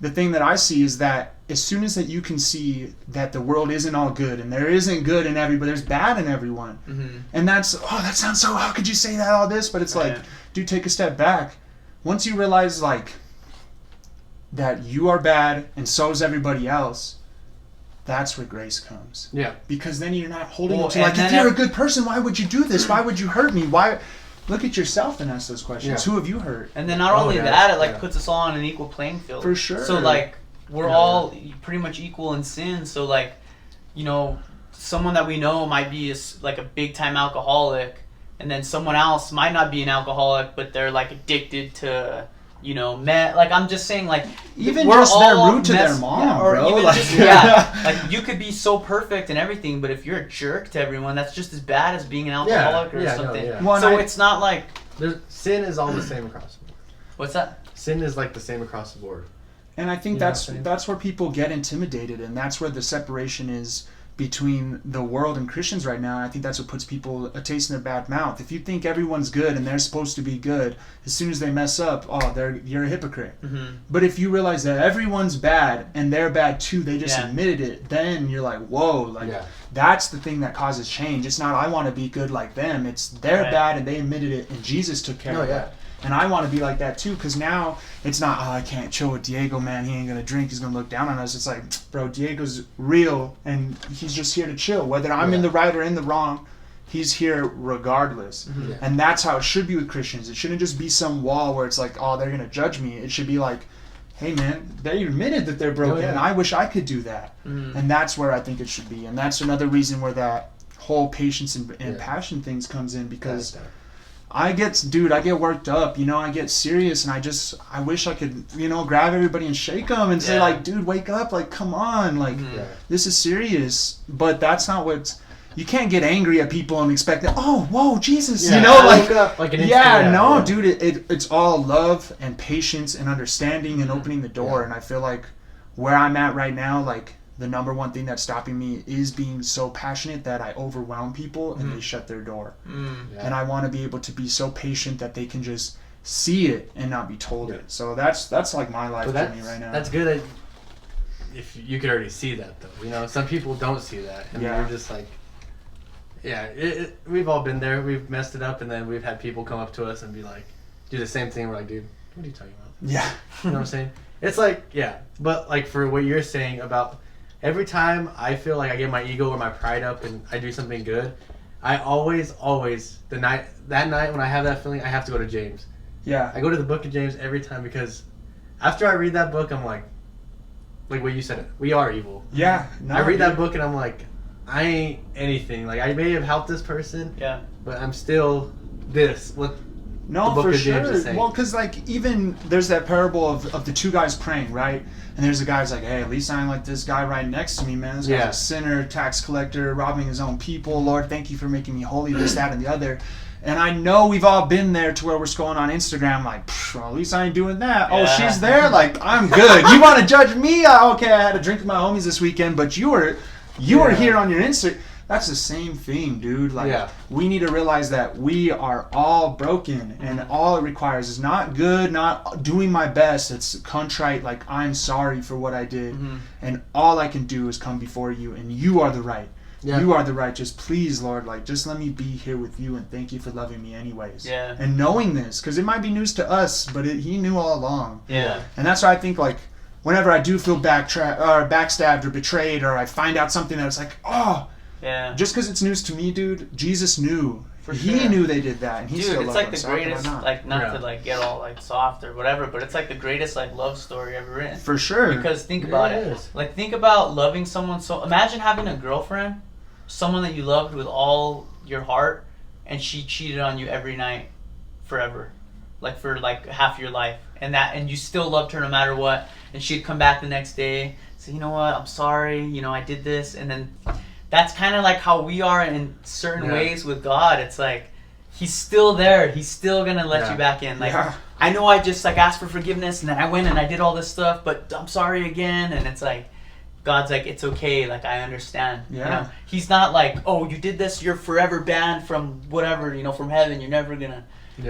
The thing that I see is that as soon as that you can see that the world isn't all good, and there isn't good in everybody, there's bad in everyone. And that's, that sounds so, how could you say that, all this? But it's like, dude, take a step back. Once you realize like that you are bad and so is everybody else, that's where grace comes. Because then you're not holding on to like, if you're a good person, why would you do this? Why would you hurt me? Why? Look at yourself and ask those questions. Who have you hurt? And then not only that, it like puts us all on an equal playing field. For sure. So like we're all pretty much equal in sin. So like, you know, someone that we know might be like a big time alcoholic, and then someone else might not be an alcoholic, but they're like addicted to, you know, like I'm just saying, like even we're just their all rude to their mom, or bro. even Like, just, like you could be so perfect and everything, but if you're a jerk to everyone, that's just as bad as being an alcoholic or something. No, yeah. Well, so it's not like sin is all the same across the board. what's that? Sin is like the same across the board. And I think You know that's where people get intimidated, and that's where the separation is between the world and Christians right now. I think that's what puts people a taste in their bad mouth. If you think everyone's good and they're supposed to be good, as soon as they mess up, you're a hypocrite. Mm-hmm. But if you realize that everyone's bad and they're bad too, they just admitted it, then you're like, whoa, like that's the thing that causes change. It's not I want to be good like them. It's they're bad and they admitted it, and Jesus took care of that. And I want to be like that too, because now it's not, I can't chill with Diego, man. He ain't going to drink. He's going to look down on us. It's like, bro, Diego's real, and he's just here to chill. Whether I'm in the right or in the wrong, he's here regardless. Mm-hmm. And that's how it should be with Christians. It shouldn't just be some wall where it's like, oh, they're going to judge me. It should be like, hey, man, they admitted that they're broken, and I wish I could do that. Mm-hmm. And that's where I think it should be. And that's another reason where that whole patience and passion things comes in, because I get worked up, you know, I get serious, and I wish I could, you know, grab everybody and shake them and say, like, dude, wake up, like, come on, like, this is serious. But that's not you can't get angry at people and expect that, oh, whoa, Jesus, you know, like an dude, it's all love and patience and understanding and opening the door. And I feel like where I'm at right now, like, the number one thing that's stopping me is being so passionate that I overwhelm people and they shut their door. And I want to be able to be so patient that they can just see it and not be told it. So that's like my life journey right now. That's good if you could already see that, though. You know, some people don't see that, and you're just like, we've all been there. We've messed it up, and then we've had people come up to us and be like, do the same thing. We're like, dude, what are you talking about? Yeah. You know what I'm saying? It's like, but like for what you're saying about, every time I feel like I get my ego or my pride up and I do something good, I always that night when I have that feeling, I have to go to James. Yeah. I go to the book of James every time, because after I read that book, I'm like what you said, we are evil. Yeah. I read that book and I'm like, I ain't anything. Like, I may have helped this person, but I'm still this. No, for sure. Well, because like even there's that parable of the two guys praying, right? And there's a guy's like, hey, at least I ain't like this guy right next to me, man. This guy's a sinner, tax collector, robbing his own people. Lord, thank you for making me holy, this, that, and the other. And I know we've all been there to where we're scrolling on Instagram like, well, at least I ain't doing that. Oh, she's there? Like, I'm good. You want to judge me? Okay, I had a drink with my homies this weekend, but you were here on your Instagram. That's the same thing, dude. Like, we need to realize that we are all broken, and all it requires is not good, not doing my best. It's contrite, like, I'm sorry for what I did, and all I can do is come before you, and you are the right. Yeah. You are the right. Just please, Lord, like, just let me be here with you, and thank you for loving me anyways. Yeah. And knowing this, because it might be news to us, but he knew all along. Yeah. And that's why I think, like, whenever I do feel backstabbed or betrayed, or I find out something that's like, just because it's news to me, dude, Jesus knew. He knew they did that, and he still loved them. It's like the greatest, like, not to like get all like soft or whatever, but it's like the greatest like love story ever written. For sure. Because think about it. Like, think about loving someone so. Imagine having a girlfriend, someone that you loved with all your heart, and she cheated on you every night, forever, like for like half your life, and you still loved her no matter what, and she'd come back the next day, say, you know what, I'm sorry, you know, I did this, and then. That's kind of like how we are in certain ways with God. It's like, he's still there. He's still going to let you back in. Like, I know I just like asked for forgiveness, and then I went and I did all this stuff, but I'm sorry again. And it's like, God's like, it's okay. Like, I understand. Yeah. You know? He's not like, oh, you did this, you're forever banned from whatever, you know, from heaven. You're never going to.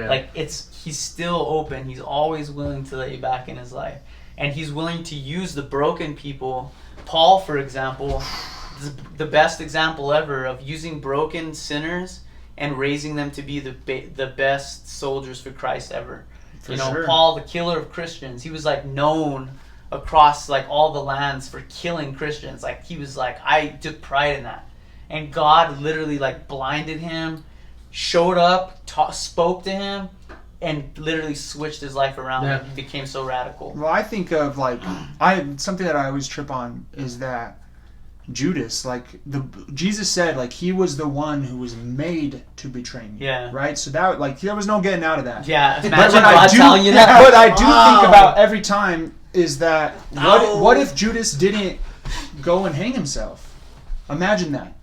Like, he's still open. He's always willing to let you back in his life. And he's willing to use the broken people. Paul, for example, the best example ever of using broken sinners and raising them to be the best soldiers for Christ ever. For sure. Paul, the killer of Christians, he was like known across like all the lands for killing Christians. Like, he was like, I took pride in that. And God literally like blinded him, showed up, spoke to him, and literally switched his life around. And he became so radical. Well, I think of like something that I always trip on is that Judas. Like Jesus said, like he was the one who was made to betray me. Yeah. Right. So that like there was no getting out of that. Yeah. But Imagine what God telling you that. What I do think about every time is that what if Judas didn't go and hang himself? Imagine that.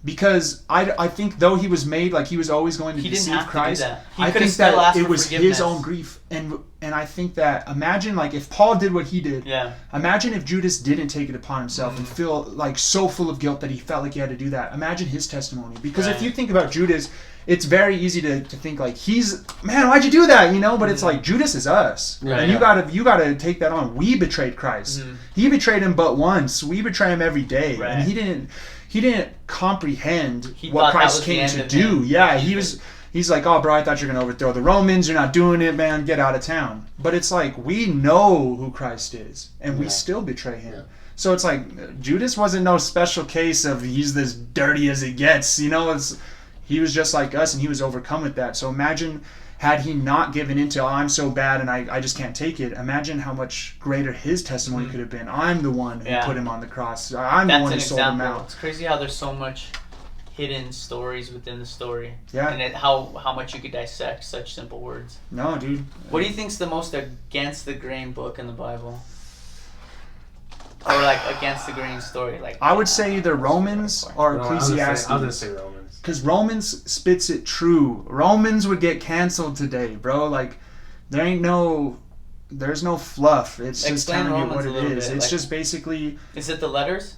Because I think though he was made, like he was always going to deceive Christ, I think that it was his own grief. And I think that, imagine like if Paul did what he did, imagine if Judas didn't take it upon himself and feel like so full of guilt that he felt like he had to do that. Imagine his testimony. Because if you think about Judas, it's very easy to think like man, why'd you do that? You know, but it's like Judas is us. And you gotta take that on. We betrayed Christ. He betrayed him but once. We betray him every day. And he didn't comprehend what Christ came to do. Yeah, he's like, oh, bro, I thought you were going to overthrow the Romans. You're not doing it, man. Get out of town. But it's like, we know who Christ is, and we still betray him. Yeah. So it's like, Judas wasn't no special case of he's as dirty as it gets. You know, he was just like us, and he was overcome with that. So imagine, had he not given into, I'm so bad and I just can't take it, imagine how much greater his testimony could have been. I'm the one who put him on the cross. I'm the one who sold him out. It's crazy how there's so much hidden stories within the story. Yeah. And how much you could dissect such simple words. No, dude. What do you think's the most against the grain book in the Bible? Or like against the grain story? Like I would say either Romans or Ecclesiastes. I was gonna say Romans. Because Romans spits it true. Romans would get canceled today, bro. Like, there's no fluff. It's just telling you what it is. It's just basically... Is it the letters?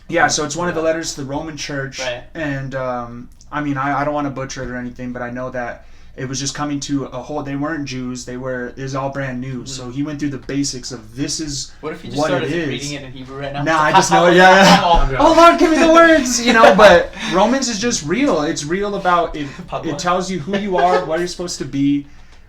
Yeah, so it's one of the letters to the Roman Church. Right. And, I mean, I don't want to butcher it or anything, but I know that it was just coming to a whole... They weren't Jews. It was all brand new. So he went through the basics of this is what if you just started reading it in Hebrew right now? Nah, I just know it. Yeah. Oh, Lord, give me the words. You know, but Romans is just real. It's real about it. It tells you who you are, what you're supposed to be,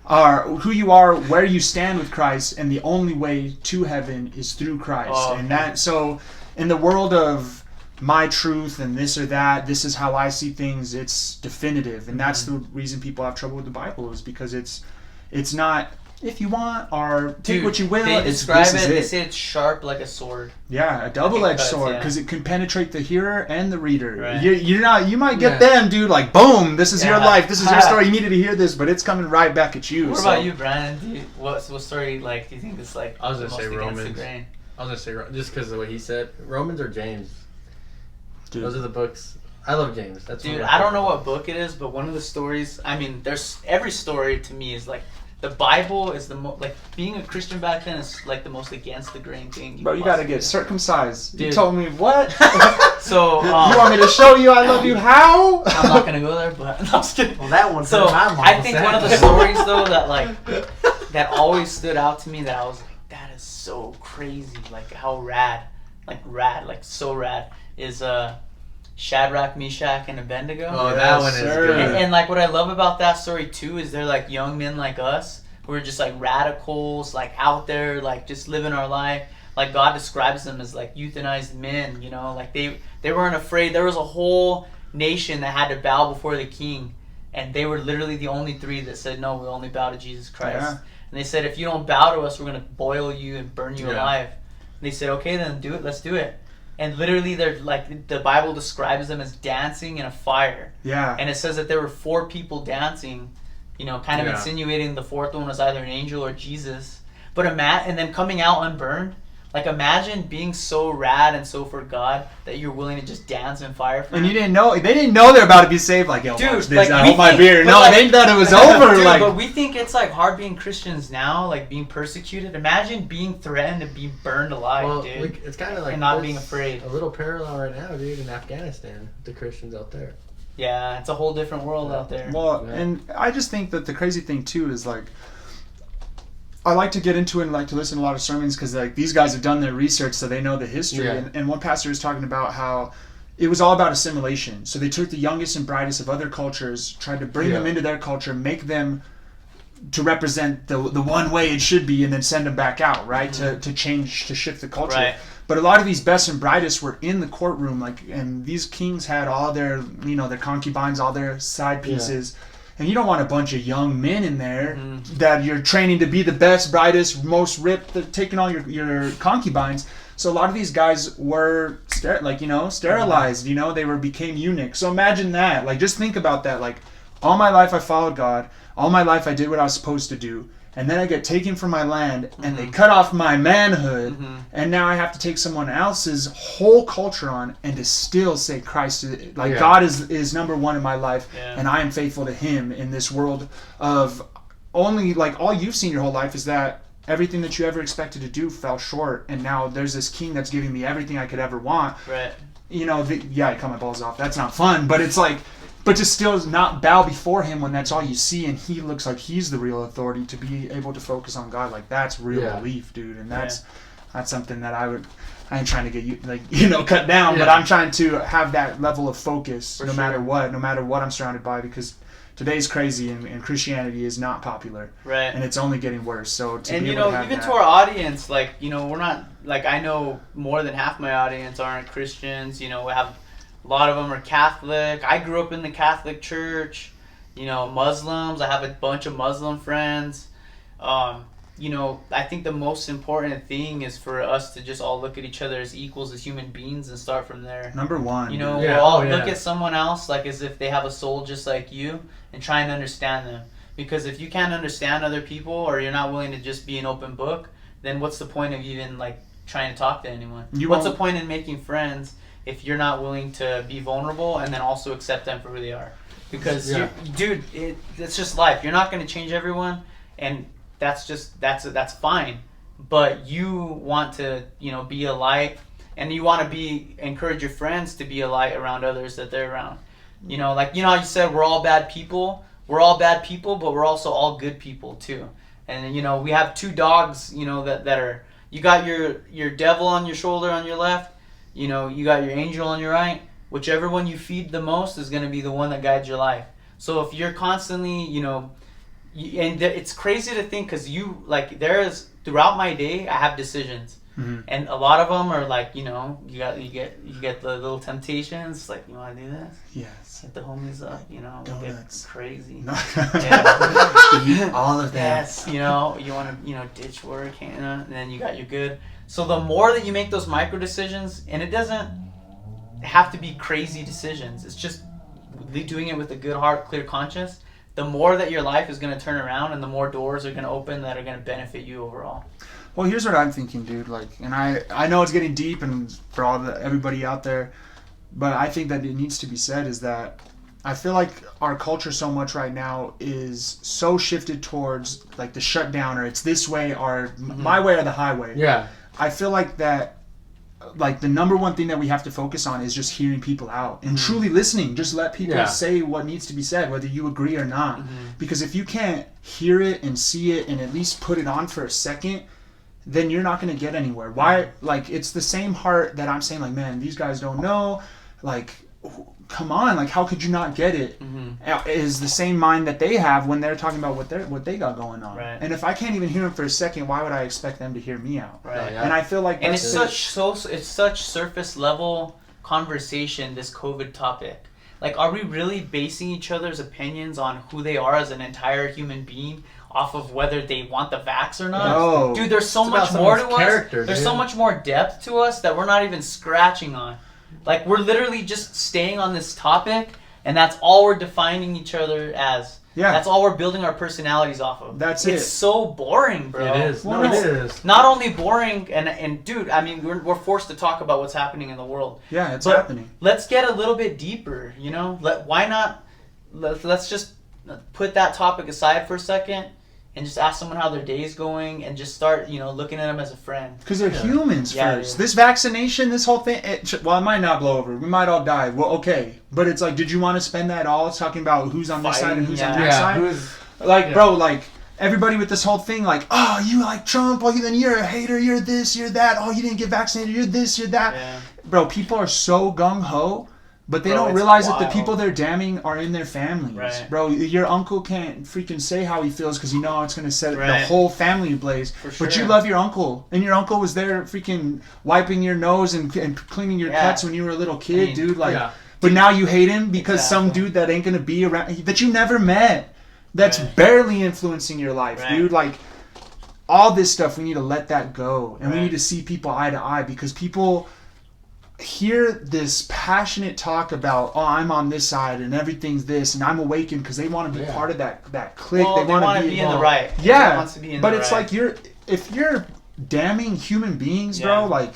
who you are, where you stand with Christ, and the only way to heaven is through Christ. Oh, and that, so in the world of my truth and this or that, this is how I see things, it's definitive. And that's the reason people have trouble with the Bible, is because it's not if you want or take what you will. They describe it, they say it's sharp like a sword. Yeah, a double-edged sword, because it can penetrate the hearer and the reader. Right. You might get them, dude, like boom, this is your life, this is your story, you needed to hear this, but it's coming right back at you. What about you, Brandon? What story like do you think is like I was gonna the say most Romans. against the grain? I was gonna say just because of what he said, Romans or James. Dude. Those are the books. I love James. That's dude. I don't know what book it is, but one of the stories. I mean, there's every story to me is like the Bible is the most like being a Christian back then is like the most against the grain thing. Bro, you gotta get circumcised. Dude. You told me what? So you want me to show you I love you? How? I'm not gonna go there, but no, I'm just kidding. Well, that one. So I think one of the stories though that always stood out to me that I was like, that is so crazy, like how rad, like so rad is Shadrach, Meshach, and Abednego. Oh, that one is good. And like what I love about that story too is they're like young men like us who are just like radicals, like out there, like just living our life. Like God describes them as like euthanized men, you know, like they weren't afraid. There was a whole nation that had to bow before the king, and they were literally the only three that said no, we'll only bow to Jesus Christ. Yeah. And they said if you don't bow to us, we're gonna boil you and burn you alive. And they said okay, then do it. Let's do it. And literally, they're like the Bible describes them as dancing in a fire. Yeah. And it says that there were 4 people dancing, you know, kind of insinuating the fourth one was either an angel or Jesus. But and then coming out unburned. Like imagine being so rad and so for God that you're willing to just dance in fire for Him. And you didn't know. They didn't know they're about to be saved. Like, yo, dude, watch this. like, I hold my beer. No, like, they thought it was over. Dude, like, but we think it's like hard being Christians now, like being persecuted. Imagine being threatened to be burned alive, dude. Like, it's kind of like and not being afraid. A little parallel right now, dude, in Afghanistan, the Christians out there. Yeah, it's a whole different world out there. Well, and I just think that the crazy thing too is like, I like to get into it and like to listen to a lot of sermons because like these guys have done their research, so they know the history. Yeah. And one pastor was talking about how it was all about assimilation. So they took the youngest and brightest of other cultures, tried to bring them into their culture, make them to represent the one way it should be, and then send them back out, right? Mm-hmm. To change, to shift the culture. Right. But a lot of these best and brightest were in the courtroom, like, and these kings had all their, you know, their concubines, all their side pieces. Yeah. And you don't want a bunch of young men in there that you're training to be the best, brightest, most ripped, taking all your concubines. So a lot of these guys were sterilized. You know, they became eunuchs. So imagine that. Like, just think about that. Like, all my life I followed God. All my life I did what I was supposed to do. And then I get taken from my land, and they cut off my manhood, and now I have to take someone else's whole culture on, and to still say Christ, like God is number one in my life, and I am faithful to Him in this world of only, like, all you've seen your whole life is that everything that you ever expected to do fell short, and now there's this King that's giving me everything I could ever want. Right. You know, I cut my balls off. That's not fun, but it's like. But to still not bow before Him when that's all you see, and He looks like He's the real authority, to be able to focus on God, like, that's real belief, dude. And that's something that I ain't trying to get you, like, you know, cut down, but I'm trying to have that level of focus no matter what I'm surrounded by, because today's crazy, and Christianity is not popular, right? And it's only getting worse. So to and be you able know, to even that, to our audience, like, you know, we're not, like, I know more than half my audience aren't Christians. You know, we have. A lot of them are Catholic. I grew up in the Catholic Church. You know, Muslims. I have a bunch of Muslim friends. You know, I think the most important thing is for us to just all look at each other as equals, as human beings, and start from there. Number one. You know, we'll all look at someone else like as if they have a soul just like you, and try and understand them. Because if you can't understand other people, or you're not willing to just be an open book, then what's the point of even, like, trying to talk to anyone? What's the point in making friends if you're not willing to be vulnerable and then also accept them for who they are? Because, dude, it's just life. You're not going to change everyone, and that's fine. But you want to, you know, be a light, and you want to encourage your friends to be a light around others that they're around. You know, like, you know how you said we're all bad people? We're all bad people, but we're also all good people too. And, you know, we have two dogs, you know, that are, you got your devil on your shoulder on your left. You know, you got your angel on your right. Whichever one you feed the most is going to be the one that guides your life. So if you're constantly, you know, and it's crazy to think, because throughout my day, I have decisions. And a lot of them are like, you know, you get the little temptations, like, you want to do this? Yes. Hit the homies up, you know, Donuts. get crazy. No. Eat all of them. Yes, you know, you want to, you know, ditch work, and then you got your good. So the more that you make those micro decisions, and it doesn't have to be crazy decisions, it's just doing it with a good heart, clear conscience, the more that your life is going to turn around, and the more doors are going to open that are going to benefit you overall. Well, here's what I'm thinking, dude. Like, and I know it's getting deep, and for everybody out there, but I think that it needs to be said is that I feel like our culture so much right now is so shifted towards, like, the shutdown, or it's this way, or my way or the highway. Yeah. I feel like that, like, the number one thing that we have to focus on is just hearing people out and truly listening. Just let people say what needs to be said, whether you agree or not. Because if you can't hear it and see it and at least put it on for a second, then you're not going to get anywhere. Why? Like, it's the same heart that I'm saying, like, man, these guys don't know. Like, come on, like, how could you not get it? Is the same mind that they have when they're talking about what they got going on. Right. And if I can't even hear them for a second, why would I expect them to hear me out? Right. And I feel like it's such surface level conversation, this COVID topic. Like, are we really basing each other's opinions on who they are as an entire human being off of whether they want the vax or not? No. Dude, there's so much more to us. There's so much more depth to us that we're not even scratching on. Like, we're literally just staying on this topic, and that's all we're defining each other as. Yeah. That's all we're building our personalities off of. That's it. It's so boring, bro. It is. Well, it is. Not only boring, and dude, I mean, we're forced to talk about what's happening in the world. Yeah, it's happening. Let's get a little bit deeper, you know? Why not? Let's just put that topic aside for a second and just ask someone how their day's going, and just start, you know, looking at them as a friend. Because they're humans Yeah, first. dude. This vaccination, this whole thing, it might not blow over. We might all die. Well, okay. But it's like, did you want to spend that all talking about who's on this side and who's on that side? Like, bro, like, everybody with this whole thing, like, oh, you like Trump, oh, then you're a hater, you're this, you're that, oh, you didn't get vaccinated, you're this, you're that. Yeah. Bro, people are so gung-ho, but they don't realize that the wild. people they're damning are in their families. Right. Bro, your uncle can't freaking say how he feels because you know it's going to set the Right. whole family ablaze. sure. But you love your uncle, and your uncle was there freaking wiping your nose and cleaning your cuts when you were a little kid, dude. Like, but now you hate him because some dude that ain't going to be around, that you never met, that's barely influencing your life, dude. Like, all this stuff, we need to let that go. And we need to see people eye to eye, because people hear this passionate talk about, oh, I'm on this side and everything's this and I'm awakened because they want to be part of that clique. Well, they want to be in the right. Yeah, wants to be in but the it's right. like if you're damning human beings, Yeah. bro, like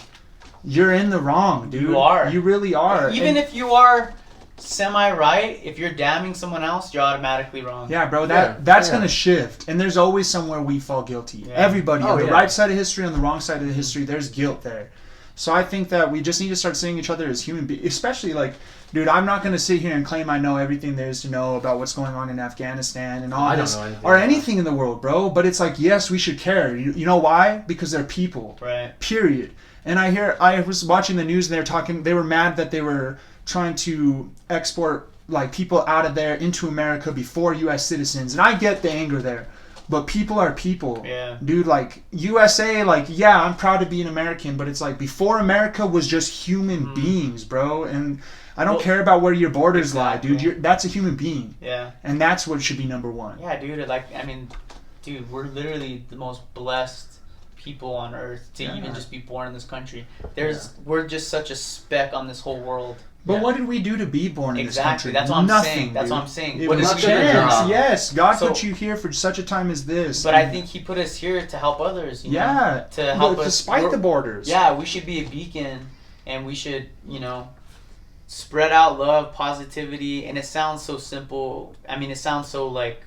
you're in the wrong, dude. You are. You really are. Even if you are semi-right, if you're damning someone else, you're automatically wrong. Yeah, bro, that's gonna shift, and there's always somewhere we fall guilty. Yeah. Everybody on the yeah. right side of history, on the wrong side of the history, there's guilt there. So I think that we just need to start seeing each other as human beings, especially like, dude, I'm not gonna sit here and claim I know everything there is to know about what's going on in Afghanistan and all this, or anything in the world, bro. But it's like, yes, we should care. You know why? Because they're people. Right. Period. And I was watching the news and they were mad that they were trying to export like people out of there into America before U.S. citizens, and I get the anger there, but people are people. Yeah. Dude, like USA, like yeah, I'm proud to be an American, but it's like before America was just human beings, bro, and I don't care about where your borders lie, dude. That's a human being. Yeah. And that's what should be number one. Yeah, dude. Like, I mean, dude, we're literally the most blessed people on earth to even just be born in this country. We're just such a speck on this whole world. But what did we do to be born in this country? That's what I'm Nothing, saying. That's dude. what I'm saying. It What was is a chance. Yes, God So- put you here for such a time as this. But I think He put us here to help others. You know? To help us. Despite the borders. Yeah, we should be a beacon, and we should, spread out love, positivity. And it sounds so simple. I mean, it sounds so like,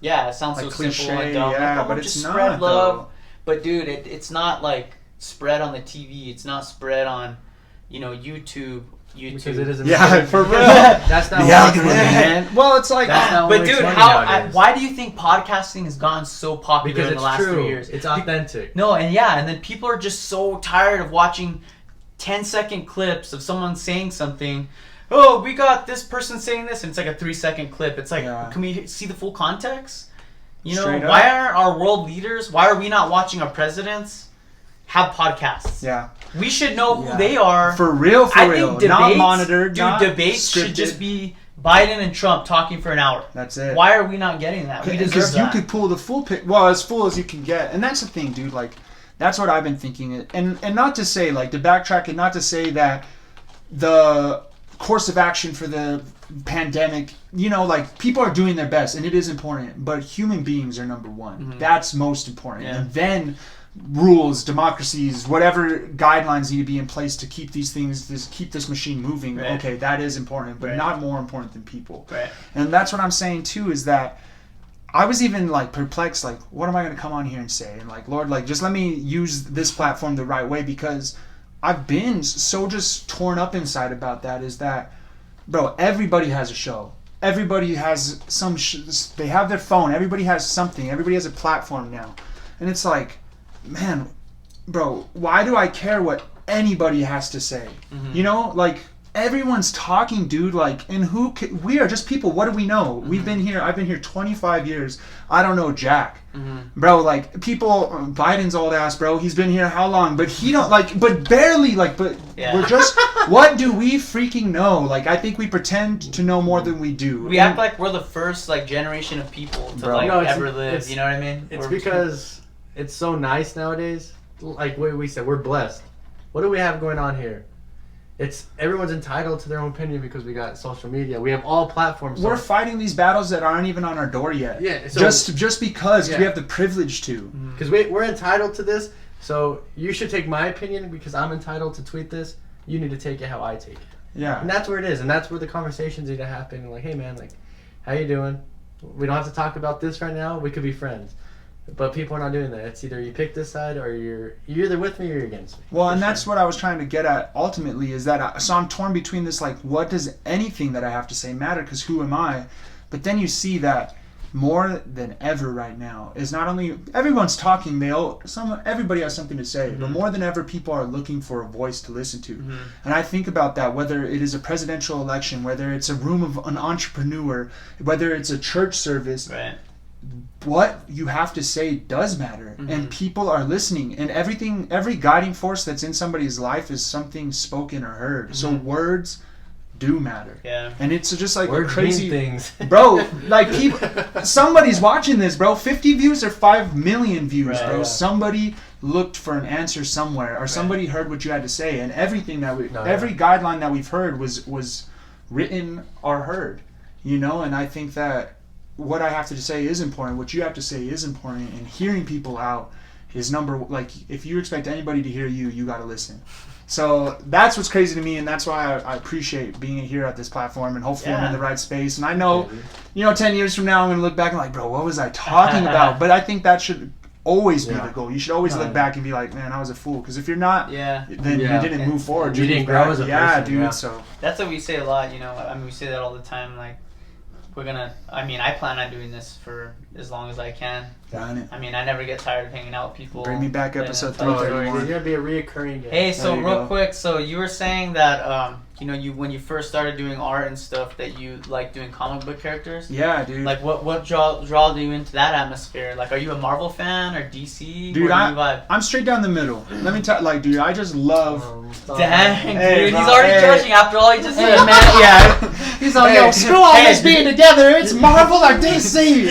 it sounds so cliche, simple and dumb. yeah, like, but just it's spread not, love. though. But dude, it's not like spread on the TV. It's not spread on, YouTube. Because it isn't. Yeah, for real. That's not The what algorithm, man. Well, it's like, That's not But what dude, makes money nowadays. why do you think podcasting has gone so popular Because in it's the last true. 3 years? It's authentic. No, and then people are just so tired of watching 10-second clips of someone saying something. Oh, we got this person saying this, and it's like a 3-second clip. It's like, can we see the full context? Straight up. Why aren't our world leaders? Why are we not watching our presidents have podcasts? yeah. We should know who they are. For real, I real. think debates, not monitored, dude, not debates scripted. should just be Biden and Trump talking for an hour. That's it. Why are we not getting that? We deserve Because that. you could pull the full well, as full as you can get. And that's the thing, dude. Like, that's what I've been thinking. And not to say, like, to backtrack and not to say that the course of action for the pandemic, like, people are doing their best and it is important, but human beings are number one. Mm-hmm. That's most important. Yeah. And then rules, democracies, whatever guidelines need to be in place to keep these things, keep this machine moving. Right. Okay, that is important, but Right. not more important than people. Right. And that's what I'm saying too, is that I was even like perplexed, like, what am I going to come on here and say? And like, Lord, like, just let me use this platform the right way, because I've been so just torn up inside about that, is that, bro, everybody has a show. Everybody has they have their phone. Everybody has something. Everybody has a platform now. And it's like, man, bro, why do I care what anybody has to say? Mm-hmm. Like, everyone's talking, dude. Like, and we are just people. What do we know? Mm-hmm. We've been here. I've been here 25 years. I don't know jack. Mm-hmm. Bro, like, people, Biden's old ass, bro. He's been here how long? But he don't, like, but barely, like, but we're just, what do we freaking know? Like, I think we pretend to know more than we do. We act like we're the first, like, generation of people to, Bro. ever live. You know what I mean? It's because it's so nice nowadays. Like what we said, we're blessed. What do we have going on here? Everyone's entitled to their own opinion because we got social media. We have all platforms. We're fighting these battles that aren't even on our door yet. Yeah, so- just because we have the privilege to. Because we're entitled to this. So you should take my opinion because I'm entitled to tweet this. You need to take it how I take it. Yeah. And that's where it is. And that's where the conversations need to happen. Like, hey man, like, how you doing? We don't have to talk about this right now. We could be friends. But people are not doing that. It's either you pick this side or you're either with me or you're against me. Well, and that's what I was trying to get at ultimately, is that so I'm torn between this, like, what does anything that I have to say matter? Because who am I? But then you see that more than ever right now is not only everyone's talking, everybody has something to say, but more than ever people are looking for a voice to listen to. And I think about that, whether it is a presidential election, whether it's a room of an entrepreneur, whether it's a church service. Right. What you have to say does matter, and people are listening, and every guiding force that's in somebody's life is something spoken or heard. So words do matter. Yeah. And it's just like Words a crazy mean things. bro, like, people, somebody's watching this, bro. 50 views or 5 million views, Right, bro. yeah. Somebody looked for an answer somewhere, or somebody heard what you had to say, and everything that every yeah. guideline that we've heard was written or heard, you know. And I think that what I have to say is important, what you have to say is important, and hearing people out is like, if you expect anybody to hear you, you got to listen. So that's what's crazy to me, and that's why I appreciate being here at this platform, and hopefully I'm in the right space. And I know, 10 years from now I'm going to look back and like, bro, what was I talking about? But I think that should always be the goal. You should always look back and be like, man, I was a fool. Because if you're not, then you didn't move forward. You didn't grow as a person. Yeah, dude. So that's what we say a lot, I mean, we say that all the time, like, I plan on doing this for as long as I can. Done it. I mean, I never get tired of hanging out with people. Bring me back episode You're 331. going to be a reoccurring guest. Hey, so real quick, so you were saying that, you when you first started doing art and stuff, that you like doing comic book characters? Yeah, dude. Like, what draw you into that atmosphere? Like, are you a Marvel fan or DC? Dude, Where do you vibe? I'm straight down the middle. Let me tell like, dude, I just love... Dang, Hey, dude, bro, he's already hey. judging after all he just said, man. Yeah. He's like, yo, screw all this being together. It's Marvel or DC.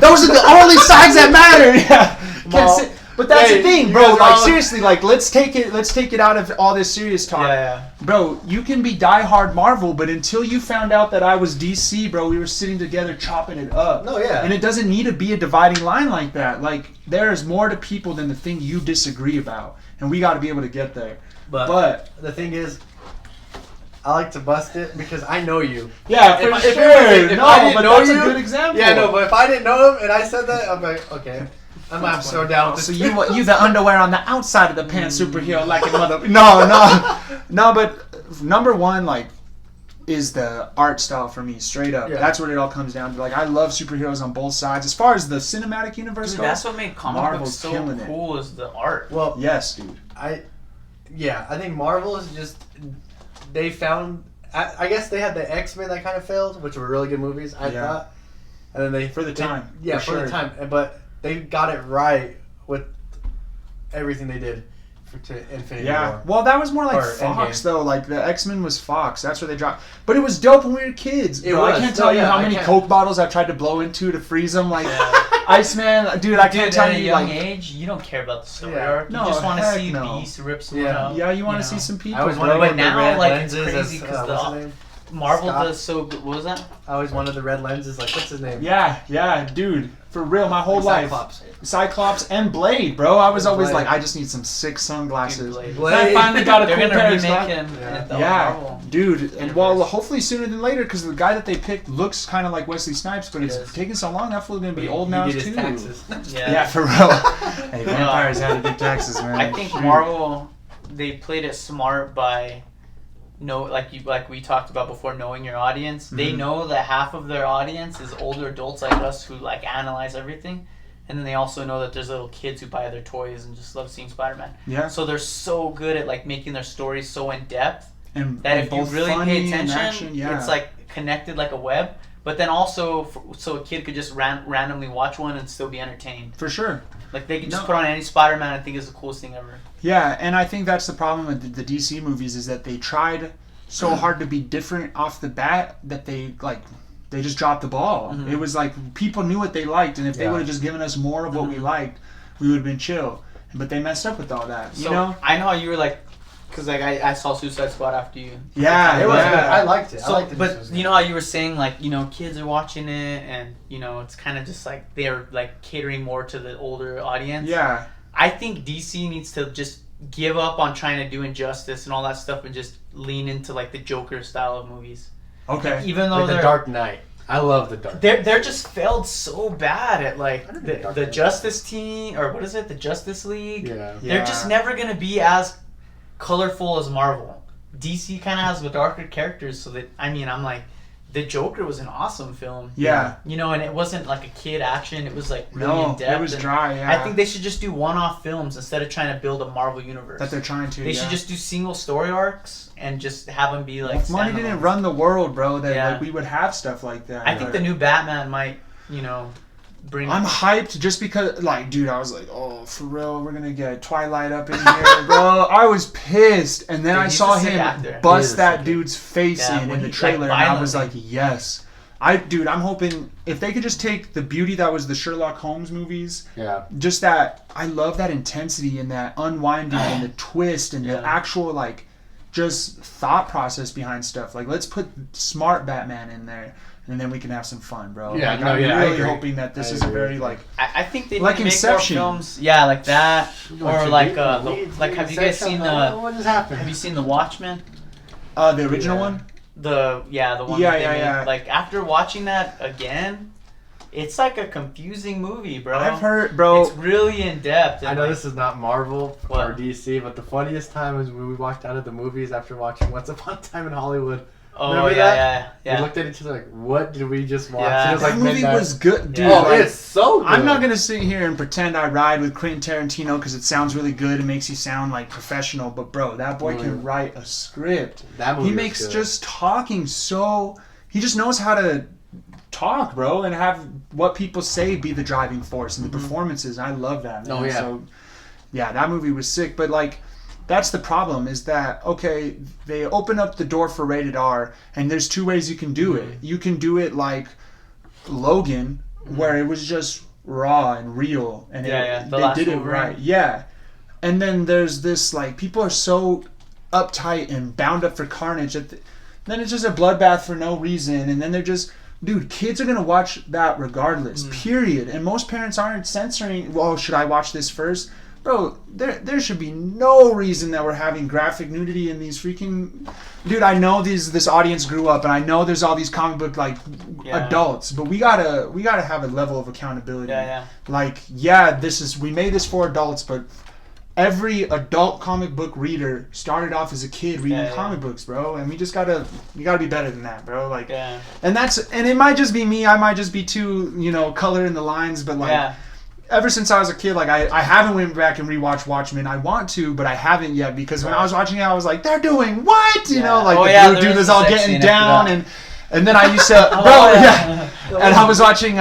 Those are the only sides that matter. Yeah. But that's the thing, bro. Like, seriously, like, let's take it out of all this serious talk. Yeah. Bro, you can be diehard Marvel, but until you found out that I was DC, bro, we were sitting together chopping it up. No, yeah. And it doesn't need to be a dividing line like that. Like, there is more to people than the thing you disagree about. And we got to be able to get there. But the thing is, I like to bust it because I know you. yeah, for If sure. I didn't But know that's you, a good example. Yeah, no, but if I didn't know him and I said that, I'm like, okay, I'm gonna have to slow down. So you the underwear on the outside of the pants superhero like a mother. No. But number one, like, is the art style for me, straight up. Yeah. That's what it all comes down to. Like, I love superheroes on both sides. As far as the cinematic universe Dude, goes, that's what made comic Marvel's books so killing it. cool is the art. Well, yes, dude. I think Marvel is just, they found, I guess they had the X-Men that kind of failed, which were really good movies, I thought. And then they... For the time. Yeah, for the time. But they got it right with everything they did to Infinity War. Well, that was more like Or Fox, Endgame. though. Like, the X-Men was Fox. That's where they dropped. But it was dope when we were kids. It Bro, I was. can't No, tell you yeah, how I many can't. Coke bottles I tried to blow into to freeze them. Like, Iceman, dude, I can't tell at a you, young like... age, you don't care about the story Yeah. arc. You No, just want to heck see no. Beast rip someone Yeah. out. Yeah, you want to know? see some people. I always bro. wanted But the now, red like, lenses it's crazy as, because what's his name? Marvel Scott. does so good. What was that? I always wanted the red lenses. Like, what's his name? Yeah, dude. For real, my whole life. Cyclops. Cyclops and Blade, bro. I was always Blade. like, I just need some sick sunglasses. Blade. And I finally got a They're cool gonna pair of remake glasses. him. Yeah. in the Yeah, Marvel. dude. And universe. well, hopefully sooner than later, because the guy that they picked looks kind of like Wesley Snipes, but it's does. taking so long. That fool's gonna be He old now did his too. taxes. Yeah, for real. Hey, vampires had to do taxes, man. I think Shoot. Marvel, they played it smart by like we talked about before, knowing your audience. They Mhm. know that half of their audience is older adults like us who like analyze everything, and then they also know that there's little kids who buy their toys and just love seeing Spider-Man. Yeah. So they're so good at like making their stories so in depth And that if you both really funny pay and attention, action, yeah. it's like connected like a web. But then also, so a kid could just randomly watch one and still be entertained. for sure. Like they could just No. put on any Spider-Man and think it's the coolest thing ever. Yeah, and I think that's the problem with the DC movies is that they tried so hard to be different off the bat that they just dropped the ball. Mhm. It was like people knew what they liked, and if they Yeah. would have just given us more of what we liked, we would have been chill. But they messed up with all that, you So know? I know how you were like, because like I saw Suicide Squad after you. Yeah, It was yeah. good. I liked it. I So, liked it. but you know how you were saying like kids are watching it and it's kind of just like they're like catering more to the older audience. Yeah. I think DC needs to just give up on trying to do Injustice and all that stuff and just lean into like the Joker style of movies. Okay. Even though like the they're Dark Knight. I love the Dark Knight. they're just failed so bad at like I don't know the Dark Knight. Justice team or what is it, the Justice League. Yeah. They're just never gonna be as colorful as Marvel. DC kind of has the darker characters, so that I'm like, the Joker was an awesome film. Yeah. And it wasn't like a kid action. It was like really No, in depth. it was and dry, yeah. I think they should just do one-off films instead of trying to build a Marvel universe. that they're trying to. They should just do single story arcs and just have them be like. If money didn't standalones. run the world, bro, then Yeah. like we would have stuff like that. I think the new Batman might, bring. I'm hyped just because, like, dude, I was like, oh, for real, we're gonna get Twilight up in here, bro. I was pissed, and then Dude, I he's saw a sick him actor. bust He that is. dude's face Yeah, in when the he, trailer, like, and I was violently. like, yes. I'm hoping if they could just take the beauty that was the Sherlock Holmes movies, just that, I love that intensity and that unwinding and the twist and the actual, like, just thought process behind stuff. Like, let's put smart Batman in there, and then we can have some fun, bro. Yeah, like, no, I'm yeah, really hoping that this is a very, like... I think they like need to make Inception. more films. Yeah, like that. Or like, have you guys seen what just happened? Have you seen The Watchman? The original one? The one that they made. Like, after watching that again, it's like a confusing movie, bro. I've heard, bro. It's really in depth. I know this is not Marvel or What? DC, but the funniest time was when we walked out of the movies after watching Once Upon a Time in Hollywood. Oh, Remember yeah. We looked at each other like, what did we just watch? Yeah. It was That like movie midnight. was good, dude. Yeah. Oh, like, it's so good. I'm not gonna sit here and pretend I ride with Quentin Tarantino because it sounds really good and makes you sound like professional. But bro, that boy can write a script. That movie He was makes good. just talking so. He just knows how to talk, bro, and have what people say be the driving force and the performances. I love that, man. Oh, yeah. So, yeah, that movie was sick. But like, that's the problem is that, okay, they open up the door for rated R, and there's two ways you can do it. You can do it like Logan, where it was just raw and real, and The they last did it Wolverine. right. Yeah. And then there's this, like, people are so uptight and bound up for carnage that then it's just a bloodbath for no reason, and then they're just... Dude, kids are going to watch that regardless, period. And most parents aren't censoring, well, should I watch this first? Bro, there should be no reason that we're having graphic nudity in these freaking... Dude, I know this audience grew up, and I know there's all these comic book, like, adults, but we gotta have a level of accountability. Yeah. Like, we made this for adults, but every adult comic book reader started off as a kid reading comic books, bro, and we gotta be better than that, bro. Like, and it might just be me. I might just be too, color in the lines, but like, ever since I was a kid, like I haven't went back and rewatched Watchmen. I want to, but I haven't yet because when I was watching it, I was like, they're doing what? The blue dude was all getting down and then I used to, and I was watching,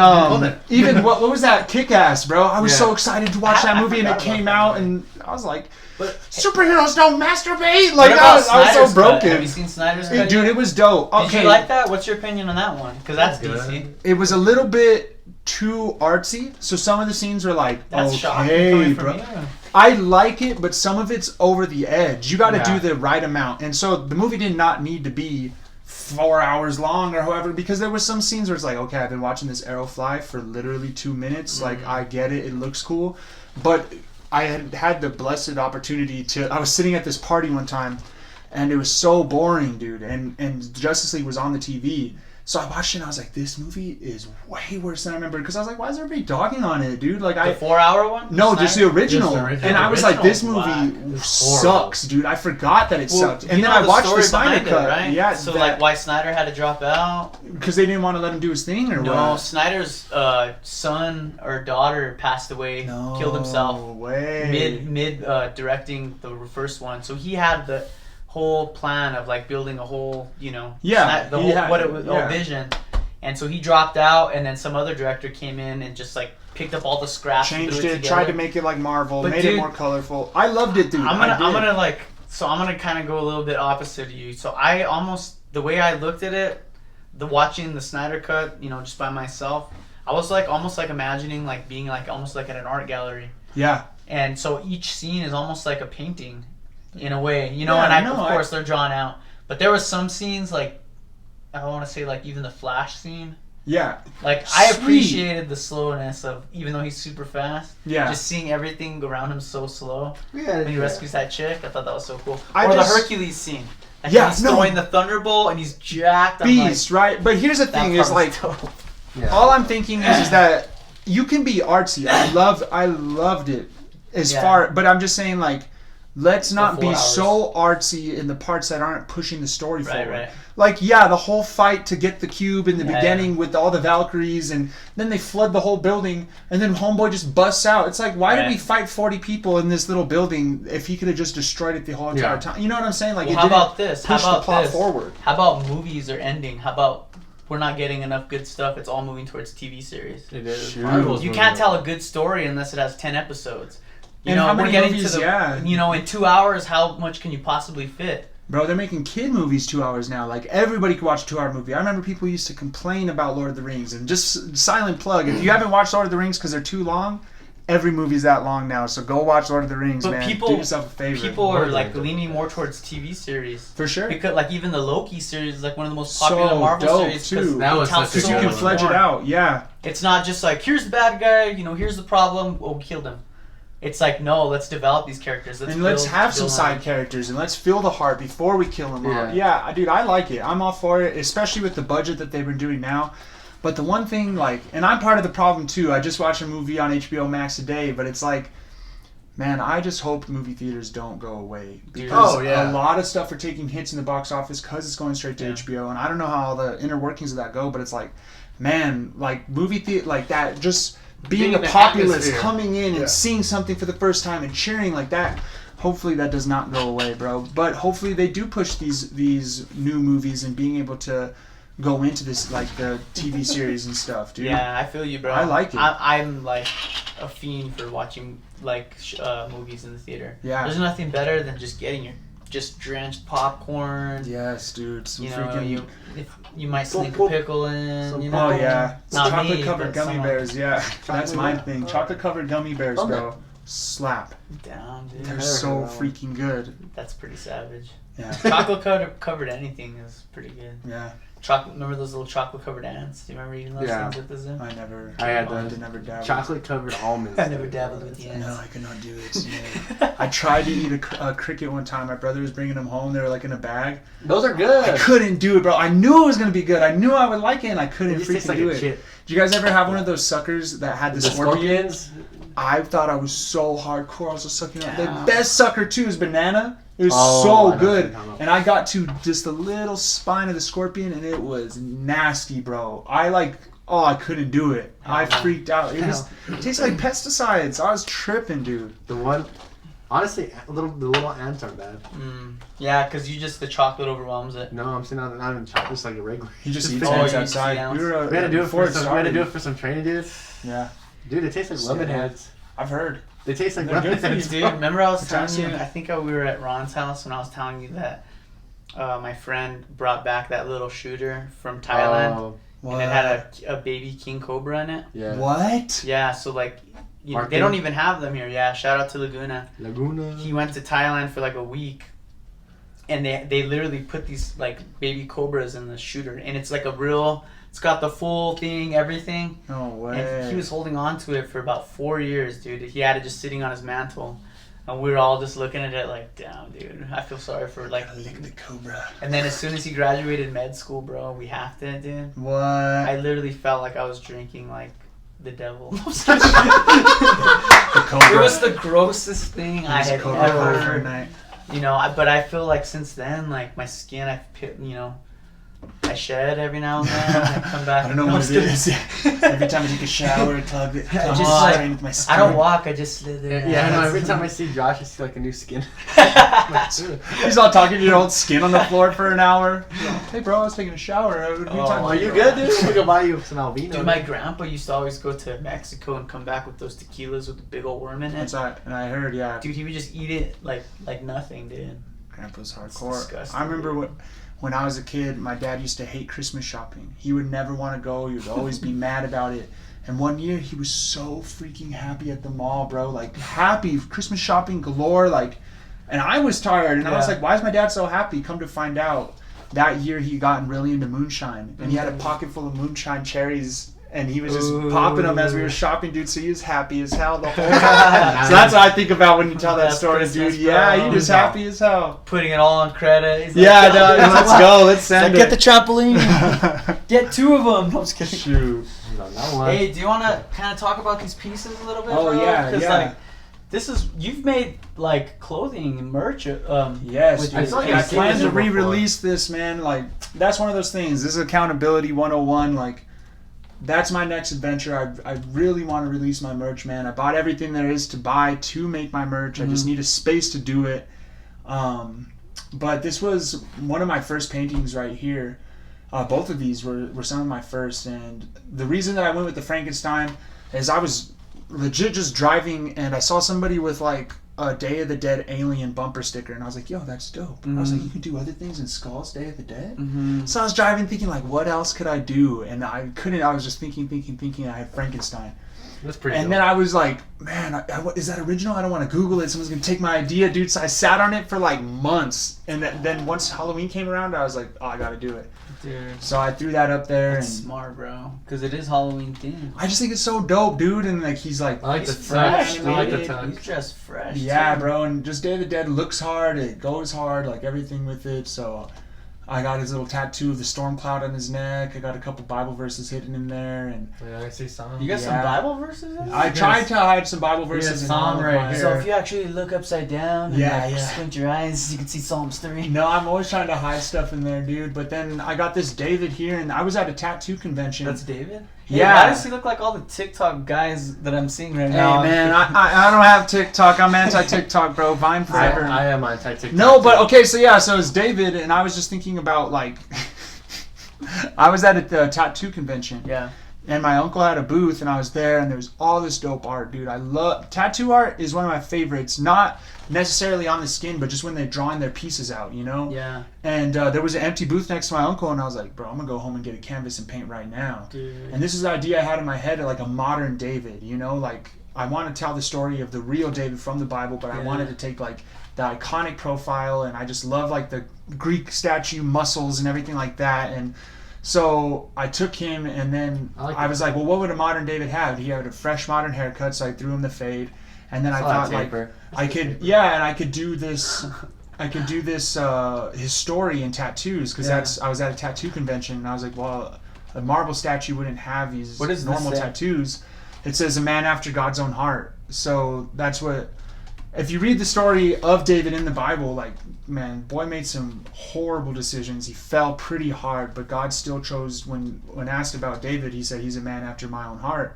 even, what was that, Kick-Ass, bro? I was so excited to watch that movie, and it came out, and I was like, superheroes don't masturbate! Like, I was so broken. Have you seen Snyder's Cut? Dude, it was dope. Okay. Did you like that? What's your opinion on that one? Because that's DC. It was a little bit too artsy, so some of the scenes were like, That's shocking okay, coming bro. from you. I like it, but some of it's over the edge. You gotta do the right amount. And so the movie did not need to be 4 hours long or however, because there was some scenes where it's like, okay, I've been watching this arrow fly for literally 2 minutes. Like, I get it looks cool, but I had the blessed opportunity I was sitting at this party one time, and it was so boring, dude, and Justice League was on the TV. So I watched it and I was like, this movie is way worse than I remember. Because I was like, why is everybody dogging on it, dude? Like, the 4-hour one? No, just the original. Just the original. And I was like, this movie It's sucks, dude. I forgot that it sucked. And you then know I watched the story Snyder behind cut. it, right? Yeah, so like why Snyder had to drop out? Because they didn't want to let him do his thing, or No, what? Snyder's son or daughter passed away, killed himself mid directing the first one. So he had the whole plan of like building a whole, vision. And so he dropped out, and then some other director came in and just like picked up all the scraps, changed and threw it, tried to make it like Marvel, But made it more colorful. I loved it, dude. I'm gonna kind of go a little bit opposite of you. So the way I looked at it, watching the Snyder cut, just by myself, I was like almost like imagining like being like almost like at an art gallery. Yeah. And so each scene is almost like a painting, in a way, of course they're drawn out. But there was some scenes like, I want to say like even the Flash scene. Yeah. Like I appreciated the slowness of, even though he's super fast. Yeah. Just seeing everything around him so slow. Yeah. When he rescues that chick, I thought that was so cool. The Hercules scene. Like he's throwing the Thunderbolt and he's jacked. Beast, right? But here's the thing: is like, all I'm thinking is that you can be artsy. I loved it but I'm just saying like, let's not be so artsy in the parts that aren't pushing the story forward. Right. Like, the whole fight to get the cube in the beginning with all the Valkyries, and then they flood the whole building, and then Homeboy just busts out. It's like, why did we fight 40 people in this little building if he could have just destroyed it the whole entire time? You know what I'm saying? Like, how about this? Push the plot forward. How about movies are ending? How about we're not getting enough good stuff? It's all moving towards TV series. It is. You can't tell a good story unless it has 10 episodes. We're getting movies, in 2 hours, how much can you possibly fit? Bro, they're making kid movies 2 hours now. Like, everybody could watch a 2-hour movie. I remember people used to complain about Lord of the Rings. And just silent plug, if you haven't watched Lord of the Rings because they're too long, every movie's that long now. So go watch Lord of the Rings, man. Do yourself a favor. People are like leaning more towards TV series. For sure. Because like even the Loki series is like one of the most popular Marvel series. Too. That was such a because you can fledge it out. Yeah. It's not just like, here's the bad guy, you know, here's the problem, oh, we killed him. It's like, no, let's develop these characters. Let's have some side characters, and let's feel the heart before we kill them all. Yeah, dude, I like it. I'm all for it, especially with the budget that they've been doing now. But the one thing, like, and I'm part of the problem too. I just watched a movie on HBO Max today, but it's like, man, I just hope movie theaters don't go away. Because a lot of stuff are taking hits in the box office because it's going straight to HBO. And I don't know how all the inner workings of that go, but it's like, man, like, movie theater, like that, just being a populace coming in and seeing something for the first time and cheering like that. Hopefully that does not go away, bro. But hopefully they do push these new movies and being able to go into this, like, the TV series and stuff, dude. Yeah, I feel you, bro. I like it. I'm like a fiend for watching like movies in the theater. Yeah. There's nothing better than just getting your drenched popcorn. Yes, dude. Some you know, freaking... you might sneak a pickle in. You know? Oh yeah, Not me, chocolate-covered but gummy someone. bears. Yeah, that's my thing. Chocolate-covered gummy bears, bro. Slap. Down, dude. They're so freaking good. That's pretty savage. Yeah. Chocolate covered anything is pretty good. Yeah. Chocolate. Remember those little chocolate covered ants? Do you remember eating those things at the zoo? I never. I had I never dabbled. chocolate covered almonds. I never dabbled with the ants. No, I could not do it. Yeah. I tried to eat a cricket one time. My brother was bringing them home. They were like in a bag. Those are good. I couldn't do it, bro. I knew it was gonna be good. I knew I would like it, and I couldn't freaking do it. Chip. Did you guys ever have one of those suckers that had the scorpions? I thought I was so hardcore. I was just sucking up. The Yeah. best sucker too is banana. It was so good. And I got to just a little spine of the scorpion, and it was nasty, bro. I couldn't do it. I freaked out. It tastes like pesticides. I was tripping, dude. The one, honestly, the little ants aren't bad. Yeah, because the chocolate overwhelms it. No, I'm saying not even chocolate, just like a regular. He just eats Oh, ants you outside. eat We had to do it for some training, dude. Yeah. Dude, it tastes like lemon heads. I've heard. They taste like They're lemon good for you, heads. Dude, remember I was telling Potassium. you, I think we were at Ron's house when I was telling you that my friend brought back that little shooter from Thailand. Oh, And it had a baby king cobra in it. yeah. What? Yeah, so like, they Marketing. don't even have them here. Yeah, shout out to Laguna. Laguna. He went to Thailand for like a week, and they literally put these like baby cobras in the shooter, and it's like it's got the full thing, everything. No way. And he was holding on to it for about 4 years, dude. He had it just sitting on his mantle. And we were all just looking at it like, damn, dude. I feel sorry for like... Lick the cobra. And then as soon as he graduated med school, bro, we halved it, dude. What? I literally felt like I was drinking like the devil. The cobra. It was the grossest thing I had Cobra for a ever... night. You know, but I feel like since then, like my skin, I shed every now and then. I come back. I don't know what it is. Every time I take a shower, it tugs with my skin. I don't walk. I just slither. Yeah, I know. Every time I see Josh, I see like a new skin. He's all talking to your old skin on the floor for an hour. Hey, bro, I was taking a shower. Are you good, dude? I'm gonna buy you some Alvino. Dude, my grandpa used to always go to Mexico and come back with those tequilas with the big old worm in it. That's right. And I heard, yeah. Dude, he would just eat it like nothing, dude. Grandpa's It's hardcore. disgusting, I remember when I was a kid, my dad used to hate Christmas shopping. He would never want to go. He would always be mad about it. And one year, he was so freaking happy at the mall, bro. Like, happy. Christmas shopping galore. Like, and I was tired. And I was like, why is my dad so happy? Come to find out, that year he gotten really into moonshine. And he had a pocket full of moonshine cherries. And he was just popping them as we were shopping, dude. So he was happy as hell the whole time. So that's what I think about when you tell that story, Christmas, dude. Yeah, bro. he was happy as hell. Putting it all on credit. He's Yeah, like, no, let's go. Let's send get the it. trampoline. Get 2 of them. I'm just kidding. Shoot. Hey, do you want to kind of talk about these pieces a little bit? Oh, bro? yeah, 'Cause, yeah. like, you've made like clothing and merch. Yes, with dude. your- like I I've seen plan this to before. re-release this, man. Like, that's one of those things. This is accountability 101. Like, that's my next adventure. I really want to release my merch, man. I bought everything there is to buy to make my merch. I just need a space to do it. But this was one of my first paintings right here. Both of these were some of my first. And the reason that I went with the Frankenstein is I was legit just driving and I saw somebody with like a Day of the Dead alien bumper sticker, and I was like, yo, that's dope. I was like, you can do other things in Skulls, Day of the Dead? So I was driving thinking, like, what else could I do? And I was just thinking, I had Frankenstein. That's pretty And dope. then I was like, man, is that original? I don't want to Google it. Someone's going to take my idea, dude. So I sat on it for like months. And then once Halloween came around, I was like, oh, I got to do it. Dude. So I threw that up there. That's and smart, bro. Because it is Halloween themed. I just think it's so dope, dude. And like he's like, I like the He's touch. fresh, I like the dude. touch. He's just fresh. yeah, too. bro. And just Day of the Dead looks hard. It goes hard, like everything with it. So I got his little tattoo of the storm cloud on his neck. I got a couple Bible verses hidden in there. And Yeah, I see some. You got some Yeah. Bible verses in there? I tried to hide some Bible verses in Psalm all of right my- here. So if you actually look upside down and Yeah, like, yeah. squint your eyes, you can see Psalms 3. No, I'm always trying to hide stuff in there, dude. But then I got this David here, and I was at a tattoo convention. That's David? Hey, Yeah. why does he look like all the TikTok guys that I'm seeing right Hey, now? man, I don't have TikTok. I'm anti-TikTok, bro. Vine forever. I am on TikTok. No, but okay, so yeah, so it's David, and I was just thinking about, like, I was at a tattoo convention. Yeah. And my uncle had a booth, and I was there, and there was all this dope art, dude. I love tattoo art. Is one of my favorites. Not necessarily on the skin, but just when they're drawing their pieces out, you know. Yeah. And there was an empty booth next to my uncle, and I was like, bro, I'm gonna go home and get a canvas and paint right now. Dude. And this is the idea I had in my head, like a modern David, you know, like I want to tell the story of the real David from the Bible, but I Yeah. wanted to take like the iconic profile, and I just love like the Greek statue muscles and everything like that. And so I took him, and then I was like, well, what would a modern David have? He had a fresh modern haircut, so I threw him the fade. And then I thought, like, I could, yeah, and I could do this. I could do this his story in tattoos, because I was at a tattoo convention, and I was like, well, a marble statue wouldn't have these What does this normal say? tattoos. It says a man after God's own heart. So that's what. If you read the story of David in the Bible, like, man, boy made some horrible decisions. He fell pretty hard, but God still chose. When asked about David, he said he's a man after my own heart.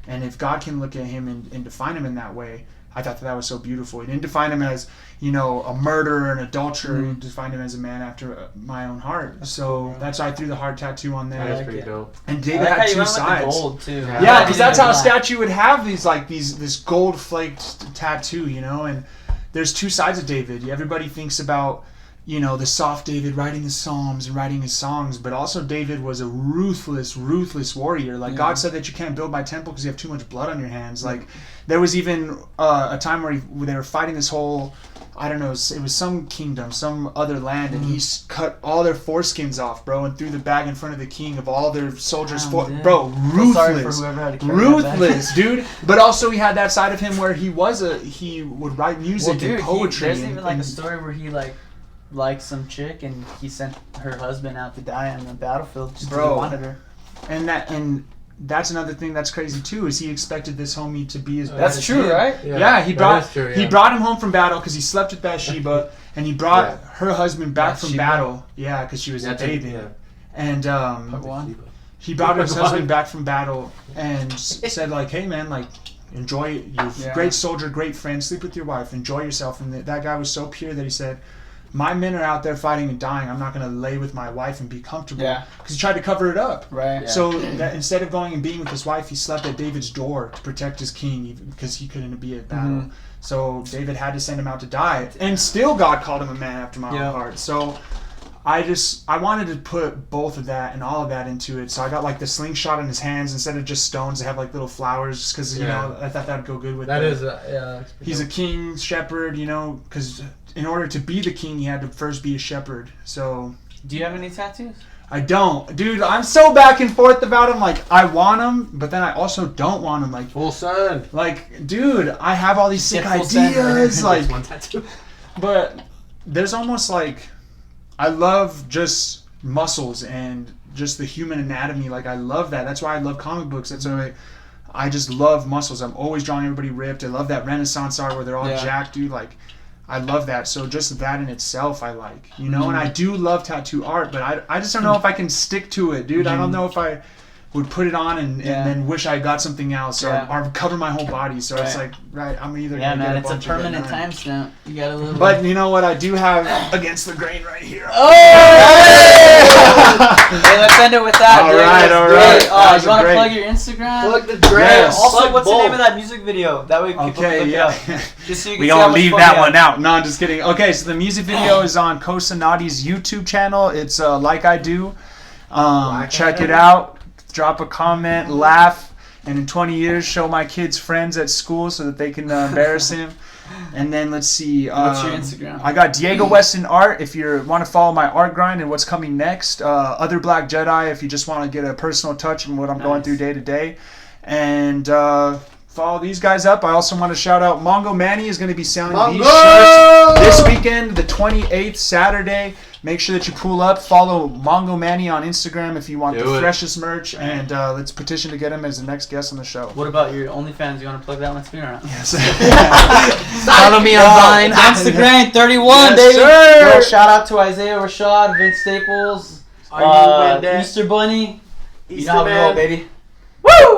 And if God can look at him and define him in that way, I thought that was so beautiful. He didn't define him as, you know, a murderer, an adulterer. He defined him as a man after my own heart. So that's why I threw the heart tattoo on there. That's like pretty it. dope. And I David like how had you two went with the sides. gold too. Yeah, because that's how a Black. statue would have these, like, this gold flaked tattoo, you know. And there's two sides of David. Everybody thinks about, you know, the soft David writing his psalms and writing his songs, but also David was a ruthless warrior. Like, God said that you can't build my temple because you have too much blood on your hands. Like, there was even a time where they were fighting this whole, I don't know, it was some kingdom, some other land, and he cut all their foreskins off, bro, and threw the bag in front of the king of all their soldiers. Damn, Bro, So sorry for ruthless. whoever had to carry that back. Ruthless, dude. But also he had that side of him where he would write music Well, dude, and poetry. there's and, even like a and- story where he liked some chick and he sent her husband out to die on the battlefield just because he Bro. wanted her. and that's another thing that's crazy too, is he expected this homie to be his best. That's true, right? Yeah, he that brought is true, he yeah. brought him home from battle because he slept with Bathsheba, and he brought Yeah. her husband back from Bathsheba? battle. Yeah, because she was a That's it, David. yeah. And Part one. he brought his Part husband one. back from battle and said, like, hey man, like, enjoy, you're a great soldier, great friend, sleep with your wife, enjoy yourself. And that guy was so pure that he said, my men are out there fighting and dying. I'm not going to lay with my wife and be comfortable. Yeah. Because he tried to cover it up. Right. Yeah. So that instead of going and being with his wife, he slept at David's door to protect his king, even because he couldn't be at battle. Mhm. So David had to send him out to die. And still God called him a man after my own heart. So I wanted to put both of that and all of that into it. So I got like the slingshot in his hands instead of just stones. They have like little flowers just because, you know, I thought that would go good with That the- is, yeah. that's pretty He's a dope. king, shepherd, you know, because in order to be the king, he had to first be a shepherd. So Do you have any tattoos? I don't. Dude, I'm so back and forth about him. Like, I want him, but then I also don't want him. Full send. Like, dude, I have all these sick Get full send, ideas. right? Like, One tattoo. but there's almost like, I love just muscles and just the human anatomy. Like, I love that. That's why I love comic books. That's why I just love muscles. I'm always drawing everybody ripped. I love that Renaissance art where they're all jacked, dude. Like, I love that. So just that in itself, I like, you know. And I do love tattoo art, but I just don't know if I can stick to it, dude. I don't know if I would put it on and then wish I got something else or cover my whole body. So it's like, I'm either yeah, gonna man, get it's a permanent timestamp. You got a little. But you know what? I do have against the grain right here. Oh! Hey, let's end it with that. All right. You want to plug your Instagram? Plug the grain. Yes. Also, what's the name of that music video? That way people can look it up. Just so you can We see how gonna much leave fun that we one have. out. No, I'm just kidding. Okay, so the music video is on Kosanati's YouTube channel. It's Like I Do. Check it out. Drop a comment, laugh, and in 20 years show my kids friends at school so that they can embarrass him. And then let's see. What's your Instagram? I got Diego Weston Art if you want to follow my art grind and what's coming next. Other Black Jedi if you just want to get a personal touch on what I'm going through day to day. And follow these guys up. I also want to shout out Mongo Manny is going to be selling these shirts this weekend, the 28th, Saturday. Make sure that you pull up. Follow Mongo Manny on Instagram if you want the freshest merch. And let's petition to get him as the next guest on the show. What about your OnlyFans? You want to plug that one to me or not? Yes. Follow me on Vine. Instagram 31, Yes, baby. sir. Yo, shout out to Isaiah Rashad, Vince Staples, Are you with that? Easter Bunny. You Easter know how we man. roll, baby. Woo!